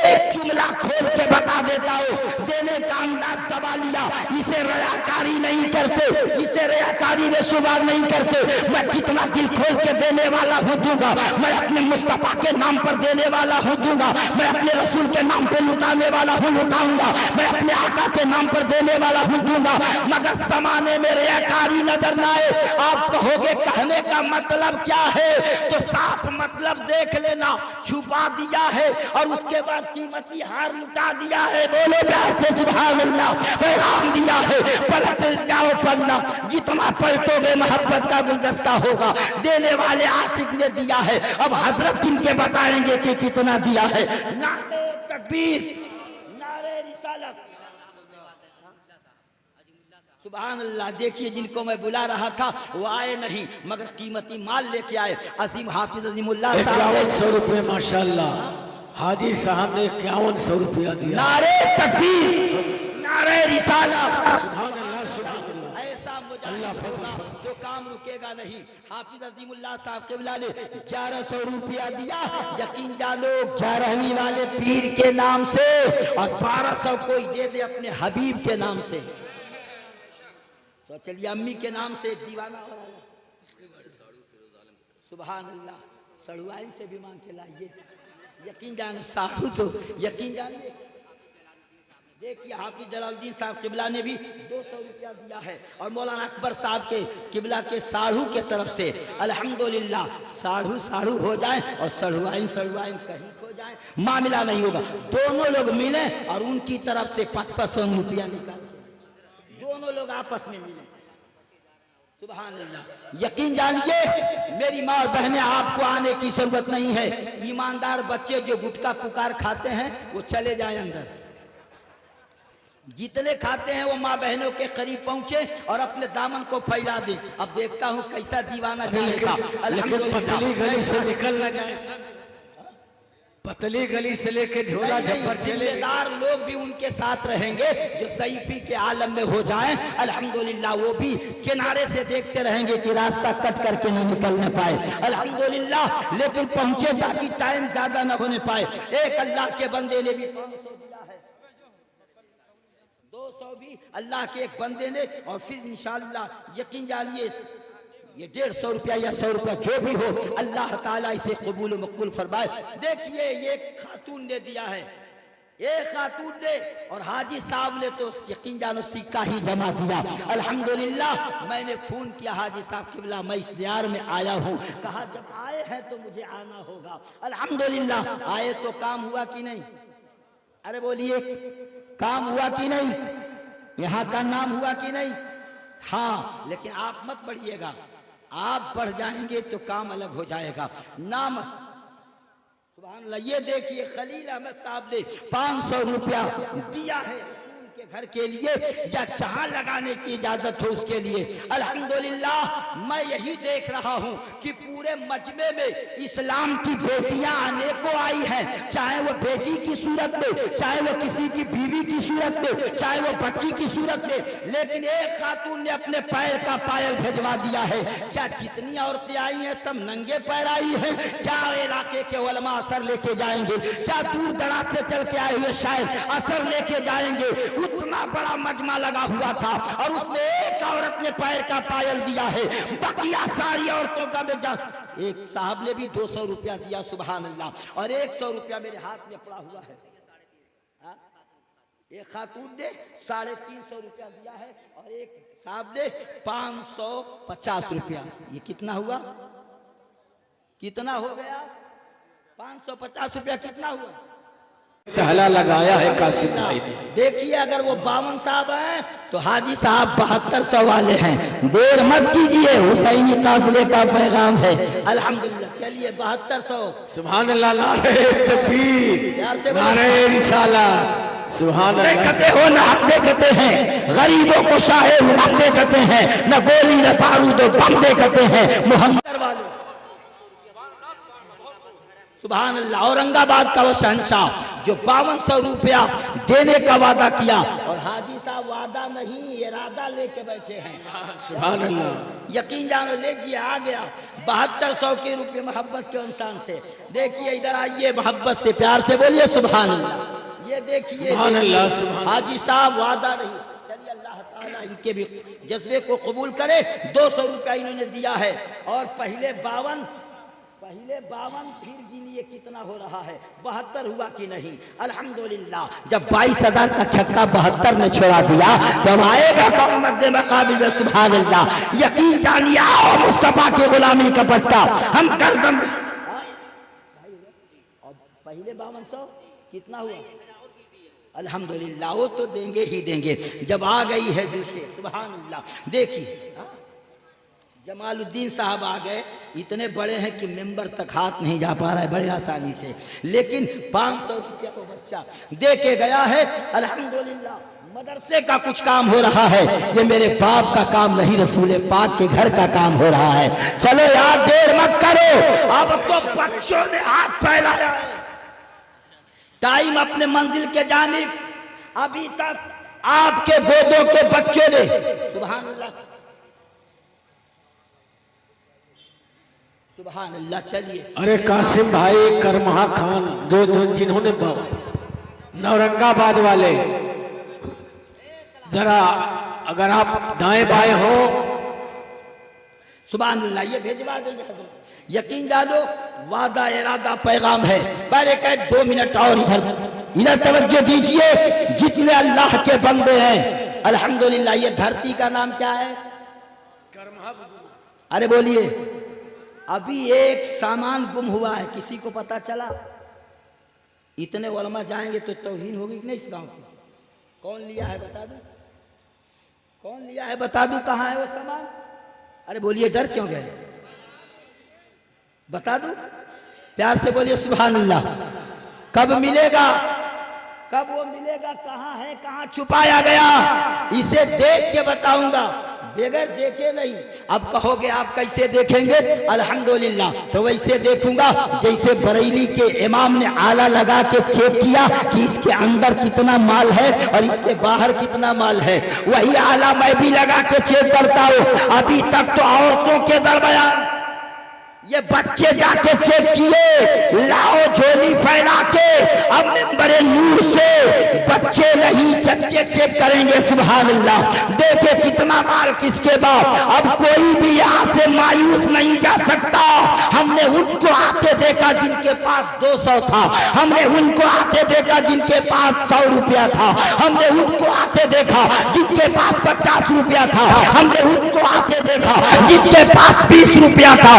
एक जुमला खोल के बता देता हूँ। देने का अंदाज दबा लिया, इसे रयाकारी नहीं करते, इसे रयाकारी में शुमार नहीं करते। मैं जितना दिल खोल के देने वाला हूँ दूंगा, मैं अपने मुस्तफा के नाम पर देने वाला हूँ दूंगा, मैं अपने रसूल के नाम पर लुटाने वाला हूँ लुटाऊंगा, मैं अपने आका के नाम पर देने वाला हूँ दूंगा, मगर जमाने में रयाकारी नजर न आए। आप कहोगे कहने का मतलब क्या है, तो साफ मतलब देख लेना, छुपा दिया है और उसके बाद कीमती हार लुटा दिया है। बोलो प्यार से सुभान अल्लाह। पैगाम दिया है, पलट जाओ पन्ना, जितना पलटोगे मोहब्बत का गुलदस्ता होगा। देने वाले आशिक ने दिया है, अब हजरत इनके बताएंगे कि कितना दिया है। नारे तकबीर, नारे रिसालत, सुभान अल्लाह। देखिए जिनको मैं बुला रहा था वो आए नहीं, मगर कीमती माल लेके आए। अजीम हाफिज अजीमुल्लाह साहब, 5100 रुपये माशाल्लाह, हाजी साहब ने 5100 रुपया दिया। नारे तकबीर, नारे रिसालत, सुभान अल्लाह, सुभान अल्लाह। ऐसा मुजाहिद होगा तो काम रुकेगा नहीं। हाफिज अजीमुल्लाह साहब के बिला ने 1100 रुपया दिया। यकीन जानो 11वीं वाले पीर के नाम से, और 1200 कोई दे दे अपने हबीब के नाम से। तो चलिए अम्मी के नाम से एक दीवाना हो रहा है, सुभान अल्लाह। सड़ुआई से भी मांग के लाइए, यकीन जानो साधु तो यकीन जानिए। देखिए हाफिज जलालुद्दीन साहब किबला ने भी 200 रुपया दिया है, और मौलाना अकबर साहब के किबला के साढ़ू के तरफ से अल्हम्दुलिल्लाह साढ़ू साढ़ू हो जाए और सड़ुआइन सड़ुआइन कहीं खो जाए, मामला नहीं होगा। दोनों लोग मिले और उनकी तरफ से 500 रुपया निकाल के दोनों लोग आपस में मिले, सुभान अल्लाह। यकीन जानिए मेरी माँ और बहनें, आपको आने की जरूरत नहीं है। ईमानदार बच्चे जो गुटखा पुकार खाते हैं वो चले जाए अंदर, जितने खाते हैं वो माँ बहनों के करीब पहुंचे और अपने दामन को फैला दे। अब देखता हूँ कैसा दीवाना जाएगा। पतली गली से निकल न जाए, पतली गली से लेके झोला झप्पर चले। जिम्मेदार लोग भी उनके साथ रहेंगे जो सईफी के आलम में हो जाएं, अल्हम्दुलिल्लाह। वो भी किनारे से देखते रहेंगे कि रास्ता कट करके न निकलने पाए, अल्हम्दुलिल्लाह। लेकिन पहुंचे ताकि टाइम ज्यादा न होने पाए। एक अल्लाह के बंदे ने भी 500 दिया है, 200 भी अल्लाह के एक बंदे ने, और फिर इंशाअल्लाह यकीन जानिए ये 150 रुपया या 100 रुपया जो भी हो, अल्लाह ताला इसे कबूल मकबूल फरमाए। देखिए ये खातून ने दिया है, एक खातून ने, और हाजी साहब ने तो यकीन जानो सिक्का ही जमा दिया, अल्हम्दुलिल्लाह। मैंने फोन किया हाजी साहब किबला, मैं इस दियार में आया हूँ, कहा जब आए हैं तो मुझे आना होगा। अल्हम्दुलिल्लाह आए तो काम हुआ कि नहीं, अरे बोलिए काम हुआ कि नहीं। यहाँ का नाम हुआ कि नहीं? हाँ, लेकिन आप मत बढ़िएगा, आप बढ़ जाएंगे तो काम अलग हो जाएगा। नाम सुभान अल्लाह। ये देखिए खलील अहमद साहब ने 500 रुपया दिया है के घर के लिए, या जहां लगाने की इजाजत हो उसके लिए। अल्हम्दुलिल्लाह मैं यही देख रहा हूं कि पूरे मजमे में इस्लाम की बेटियां अनेकों आई हैं, चाहे वो बेटी की सूरत में, चाहे वो किसी की बीवी की सूरत में, चाहे वो बच्ची की सूरत में, लेकिन एक खातून ने अपने पैर का पायल भेजवा दिया है। क्या जितनी औरतें आई हैं सब नंगे पैर आई हैं? क्या इलाके के उलमा असर लेके जाएंगे? क्या दूर दराज से चल के आए हुए शायर असर लेके जाएंगे? उतना बड़ा मजमा लगा हुआ था और उसमें एक औरत ने पैर का पायल दिया है, बकिया सारी औरतों का बेजा। एक साहब ने भी 200 रुपया दिया, सुभान अल्लाह, और 100 रुपया मेरे हाथ में पड़ा हुआ है। एक खातून ने 350 रुपया दिया है और एक साहब ने 550 रुपया। ये कितना हुआ? कितना हो गया? 550 रुपया कितना हुआ? टहला लगाया है कासिम भाई ने। देखिए अगर वो 52 साहब हैं तो हाजी साहब 7200 वाले हैं। देर मत कीजिए, हुसैनी काफिले का पैगाम है। अल्हम्दुलिल्लाह, चलिए 7200। सुभान अल्लाह, नारे तकबीर, नारे रिसालत, सुभान अल्लाह। देखते हो ना, हम देखते हैं गरीबों को शाहे हम देखते हैं, न गोली न बारूद बम देखते हैं मोहम्मद वाले। सुभान अल्लाह। औरंगाबाद का वो शहंशाह जो 5200 रुपया देने का वादा किया, और हाजी साहब वादा नहीं इरादा लेके बैठे हैं। सुभान अल्लाह। यकीन जानो, लीजिए आ गया 7200 के रुपये मोहब्बत के इंसान से। देखिए इधर आइए, मोहब्बत से प्यार से बोलिए सुभान अल्लाह। ये देखिए सुभान अल्लाह। हाजी साहब वादा नहीं। चलिए अल्लाह ताला इनके भी जज्बे को कबूल करे। 200 रुपया इन्होंने दिया है, और पहले 52 फिर गिनिए कितना हो रहा है, 72 हुआ कि नहीं? अल्हम्दुलिल्लाह। जब 22,000 का छक्का 72 में छोड़ा दिया तब आएगा कौन मद्दे मकाबिल में? सुभान अल्लाह। यकीन जानिए, आओ मुस्तफा की गुलामी का पट्टा हम कर दम। पहले 5200 कितना हुआ? अल्हम्दुलिल्लाह, वो तो देंगे ही देंगे जब आ गई है जूसे। सुभान अल्लाह। देखिए जमालुद्दीन साहब आ गए, इतने बड़े हैं कि मेंबर तक हाथ नहीं जा पा रहा है बड़े आसानी से, लेकिन 500 रुपया को बच्चा दे के गया है। अल्हम्दुलिल्लाह मदरसे का कुछ काम हो रहा है, ये मेरे बाप का काम नहीं, रसूल पाक के घर का काम हो रहा है। चलो यार देर मत करो, अब तो बच्चों ने हाथ फैलाया है। टाइम अपने मंजिल के जानिब, अभी तक आपके गोदों के बच्चों ने, सुभान अल्लाह सुभान अल्लाह। चलिए अरे कासिम भाई, करमहा खान जो जिन्होंने औरंगाबाद वाले, जरा अगर आप दाएं बाएं हो, सुभान अल्लाह, ये भेजवा देंगे हजरत। यकीन जानो, वादा इरादा पैगाम है। बारे कह 2 मिनट और इधर तवज्जो दीजिए। जितने अल्लाह के बंदे हैं, अल्हम्दुलिल्लाह। ये धरती का नाम क्या है? अरे बोलिए। अभी एक सामान गुम हुआ है, किसी को पता चला? इतने उलमा जाएंगे तो तौहीन होगी कि नहीं इस गांव की? कौन लिया है बता दो, कौन लिया है बता दो, कहाँ है वो सामान? अरे बोलिए, डर क्यों गए? बता दो, प्यार से बोलिए सुभान अल्लाह। कब मिलेगा? कब वो मिलेगा? कहाँ है? कहाँ छुपाया गया? इसे देख के बताऊंगा, बगैर देखे नहीं। अब कहोगे आप कैसे देखेंगे? अल्हम्दुलिल्लाह, तो वैसे देखूंगा जैसे बरेली के इमाम ने आला लगा के चेक किया कि इसके अंदर कितना माल है और इसके बाहर कितना माल है, वही आला मैं भी लगा के चेक करता हूँ। अभी तक तो औरतों के दरमियान ये बच्चे जाके चेक किए, लाओ झोली फैला के, अब मिंबरे नूर से बच्चे नहीं चच्चे चेक करेंगे। सुभान अल्लाह। देखे कितना माल किसके बाद। अब कोई भी यहाँ से मायूस नहीं जा सकता। हमने उनको आते देखा जिनके पास 200 था, हमने उनको आते देखा जिनके पास 100 रुपया था, हमने उनको आते देखा जिनके पास 50 रुपया था, हमने उनको आते देखा जिनके पास 20 रुपया था,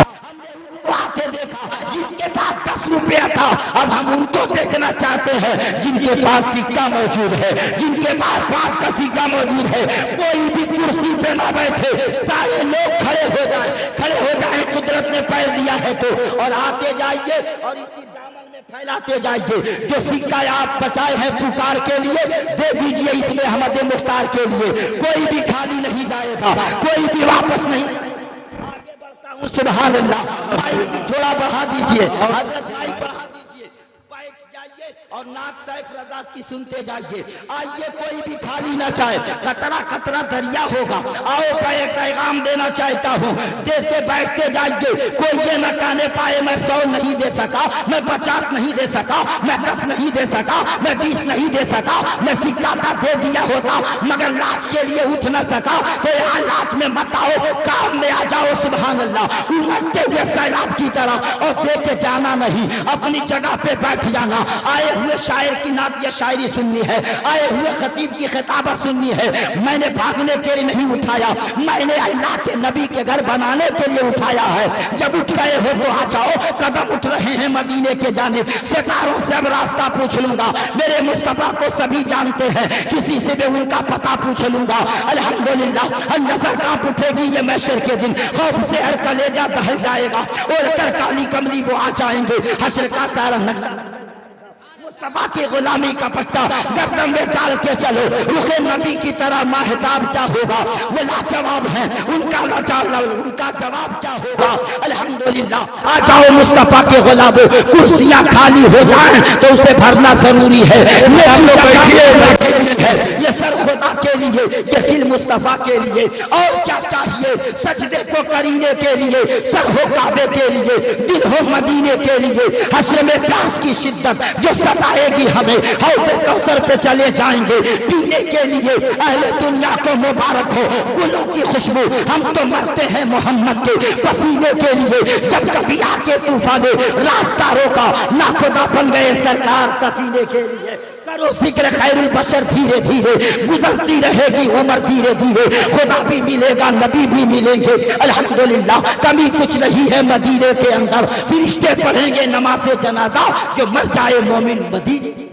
आते देखा जिनके पास 10 रुपया था, था। अब हम उनको देखना चाहते हैं जिनके पास सिक्का मौजूद है, जिनके पास 5 का सिक्का मौजूद है। कोई भी कुर्सी पे ना बैठे, सारे लोग खड़े हो जाए, कुदरत ने पैर दिया है तो, और आते जाइए और इसी दामन में फैलाते जाइए। जो सिक्का आप बचाए हैं पुकार के लिए, दे दीजिए इसमें अहमद मुख्तार के लिए। कोई भी खाली नहीं जाएगा, कोई भी वापस नहीं। आगे बढ़ता हूँ, सुभान अल्लाह। माइक थोड़ा बढ़ा दीजिए, हजरत माइक बढ़ा दीजिए, बैठ जाइए और नात सैफ रजा की सुनते जाइए। आइए, कोई भी खाली ना चाहे, खतरा खतरा दरिया होगा। आओ, पैगाम देना चाहता हूँ, देखते बैठते जाइए। कोई ये न कहने पाए मैं 100 नहीं दे सका, मैं 50 नहीं दे सका, मैं 10 नहीं दे सका, मैं 20 नहीं दे सका, मैं सिक्का का दे दिया होता मगर लाज के लिए उठ न सका। तो यहाँ लाज में मत आओ, काम में आ जाओ। सुभान अल्लाह। उमड़ते हुए सैलाब की तरह, और दे के जाना नहीं, अपनी जगह पे बैठ जाना। आए हुए शायर की नात या शायरी सुननी है, आए हुए खतीब की खिताबत सुननी है। मैंने भागने के लिए नहीं उठाया, मैंने अल्लाह के नबी के घर बनाने के लिए उठाया है। जब उठ गए हो तो आ जाओ, कदम उठ रहे हैं मदीने के जानिब। सितारों से अब रास्ता पूछ लूंगा, मेरे मुस्तफा को सभी जानते हैं, किसी से भी उनका पता पूछ लूंगा। अल्हम्दुलिल्लाह। नजर कांप उठेगी ये महशर के दिन, खौफ से हर कलेजा दहल जाएगा, और कर काली कमली वो आ जाएंगे। हश्र का सारा नक्शा मुस्तफा की गुलामी का पट्टा गर्दन में डाल के चलो। रुखे नबी की तरह माहताब क्या होगा, वो लाजवाब है, उनका जवाब क्या होगा। अल्हम्दुलिल्लाह। आ जाओ मुस्तफा के गुलामों, कुर्सियां खाली हो जाएं तो उसे भरना जरूरी है। ये सर खुदा के लिए, ये दिल मुस्तफा के लिए। और क्या चाहिए, सजदे को करीने के लिए, सर हो काबे के लिए, दिल हो मदीने के लिए। हश्र में प्यास की शिद्दत जो सताएगी हमें, हौज़े कौसर पे चले जाएंगे पीने के लिए। अहले दुनिया को मुबारक हो गुलों की खुशबू, हम तो मरते हैं मोहम्मद के पसीने के लिए। जब कभी आके तूफान रास्ता रोका, ना खुदा बन गए सरकार सफीने के लिए। करो जिक्र खैरुल बशर, धीरे धीरे गुजरती रहेगी उम्र, धीरे धीरे खुदा भी मिलेगा, नबी भी मिलेंगे। अल्हम्दुलिल्लाह। कमी कुछ नहीं है मदीने के अंदर, फरिश्ते पढ़ेंगे नमाज़े जनाजा, जो मर जाए मोमिन मदीने।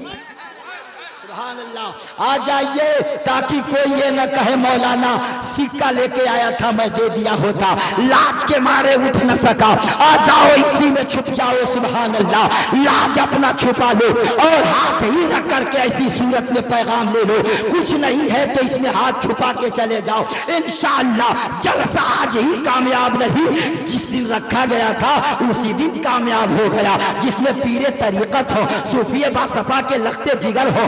आ जाइए, ताकि कोई ये न कहे मौलाना सिक्का लेके आया था मैं दे दिया होता, लाज के मारे उठ न सका। आ जाओ, इसी में छुप जाओ। सुभान अल्लाह। लाज अपना छुपा लो और हाथ ही रख करके ऐसी सूरत में पैगाम ले लो। कुछ नहीं है तो इसमें हाथ छुपा के चले जाओ। इंशाअल्लाह जलसा आज ही कामयाब नहीं, जिस दिन रखा गया था उसी दिन कामयाब हो गया। जिसमें पीरे तरीकत हो, सूफिए बासपा के लगते जिगर हो,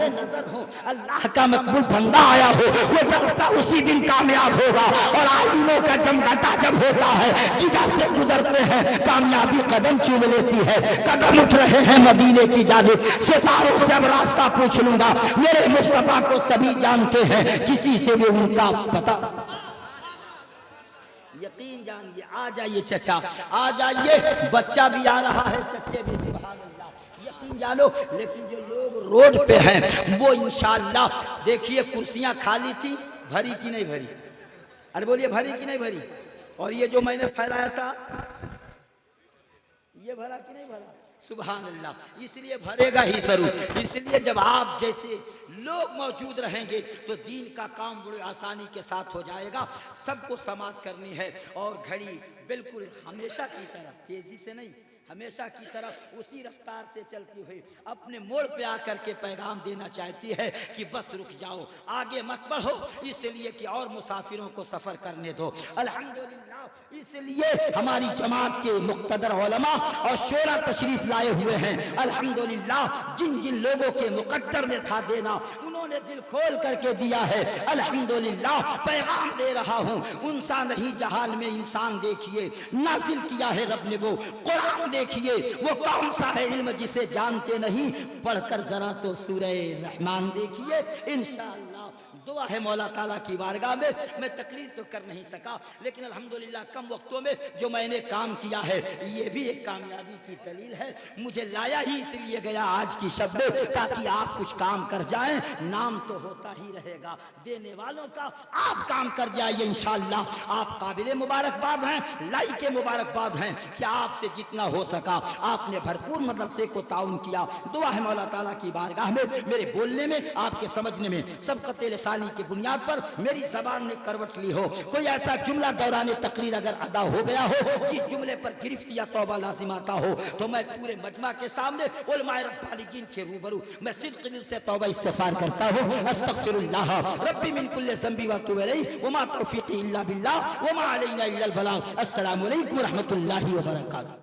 नजर हो, अल्लाह का मकबूल बंदा आया हो, वो जलसा उसी दिन कामयाब होगा। और आलिमों का जमघटा जब होता है, जिधर से गुजरते हैं कामयाबी कदम चूम लेती है। कदम उठ रहे हैं मदीने की जानिब, सितारों से अब रास्ता पूछ लूंगा। मेरे मुस्तफा को सभी जानते हैं, किसी से भी उनका पता। यकीन जानिए। आ जाइए चचा, आ जाइए, बच्चा भी आ रहा है, चच्चे भी। सुभान अल्लाह। यकीन जानो। लेकिन जो लोग रोड पे हैं वो इंशाअल्लाह, देखिए कुर्सियां खाली थी, भरी की नहीं भरी? अरे बोलिए, भरी की नहीं भरी? और ये जो मैंने फैलाया था, ये भरा कि नहीं भरा? सुभान अल्लाह। इसलिए भरेगा ही जरूर। इसलिए जब आप जैसे लोग मौजूद रहेंगे तो दीन का काम बड़ी आसानी के साथ हो जाएगा। सबको समाप्त करनी है, और घड़ी बिल्कुल हमेशा की तरह तेजी से नहीं, हमेशा की तरह उसी रफ्तार से चलती हुई अपने मोड़ पे आकर के पैगाम देना चाहती है कि बस रुक जाओ, आगे मत बढ़ो, इसलिए कि और मुसाफिरों को सफर करने दो। अल्हम्दुलिल्लाह। इसलिए हमारी जमात के मुक़्तदर उलमा और शोरा तशरीफ लाए हुए हैं। अल्हम्दुलिल्लाह। जिन जिन लोगों के मुक़द्दर में था देना, उन्होंने दिल खोल करके दिया है। अल्हम्दुलिल्लाह। पैगाम दे रहा हूँ, उनसा नहीं जहाल में इंसान देखिए, नाजिल किया है रब ने वो कुरान देखिए। वो कौन सा है इल्म जिसे जानते नहीं, पढ़कर जरा तो सूरह रहमान देखिए। इंशाअल्लाह दुआ है मौला ताला की बारगाह में, मैं तकरीर तो कर नहीं सका, लेकिन अल्हम्दुलिल्लाह कम वक्तों में जो मैंने काम किया है ये भी एक कामयाबी की दलील है। मुझे लाया ही इसलिए गया आज की शब में, ताकि आप कुछ काम कर जाएं, नाम तो होता ही रहेगा देने वालों का, आप काम कर जाइए इंशाअल्लाह। आप काबिले मुबारकबाद हैं, लाइके मुबारकबाद हैं कि आपसे जितना हो सका आपने भरपूर मदरसे को ताउन किया। दुआ है मौला ताला की बारगाह में मेरे बोलने में, आपके समझने में सबकत लिसानी की बुनियाद पर मेरी ज़बान ने करवट ली हो, कोई ऐसा जुमला दौरान तकरीर अगर अदा हो गया हो जिस जुमले पर गिरफ्त या तौबा लाजिम आता हो, तो मैं पूरे मजमा के सामने उलमाए रब्बानियीन के रूबरू मैं सिद्क़ दिल से तौबा इस्तिग़फ़ार करता हूँ। अस्तग़फ़िरुल्लाह रब्बी मिन कुल्लि ज़ंबि व अतूबु इलैहि व मा तौफ़ीक़ी इल्ला बिल्लाह व मा अलैना इल्लल बलाग़। अस्सलामु अलैकुम व रहमतुल्लाहि व बरकातुहू।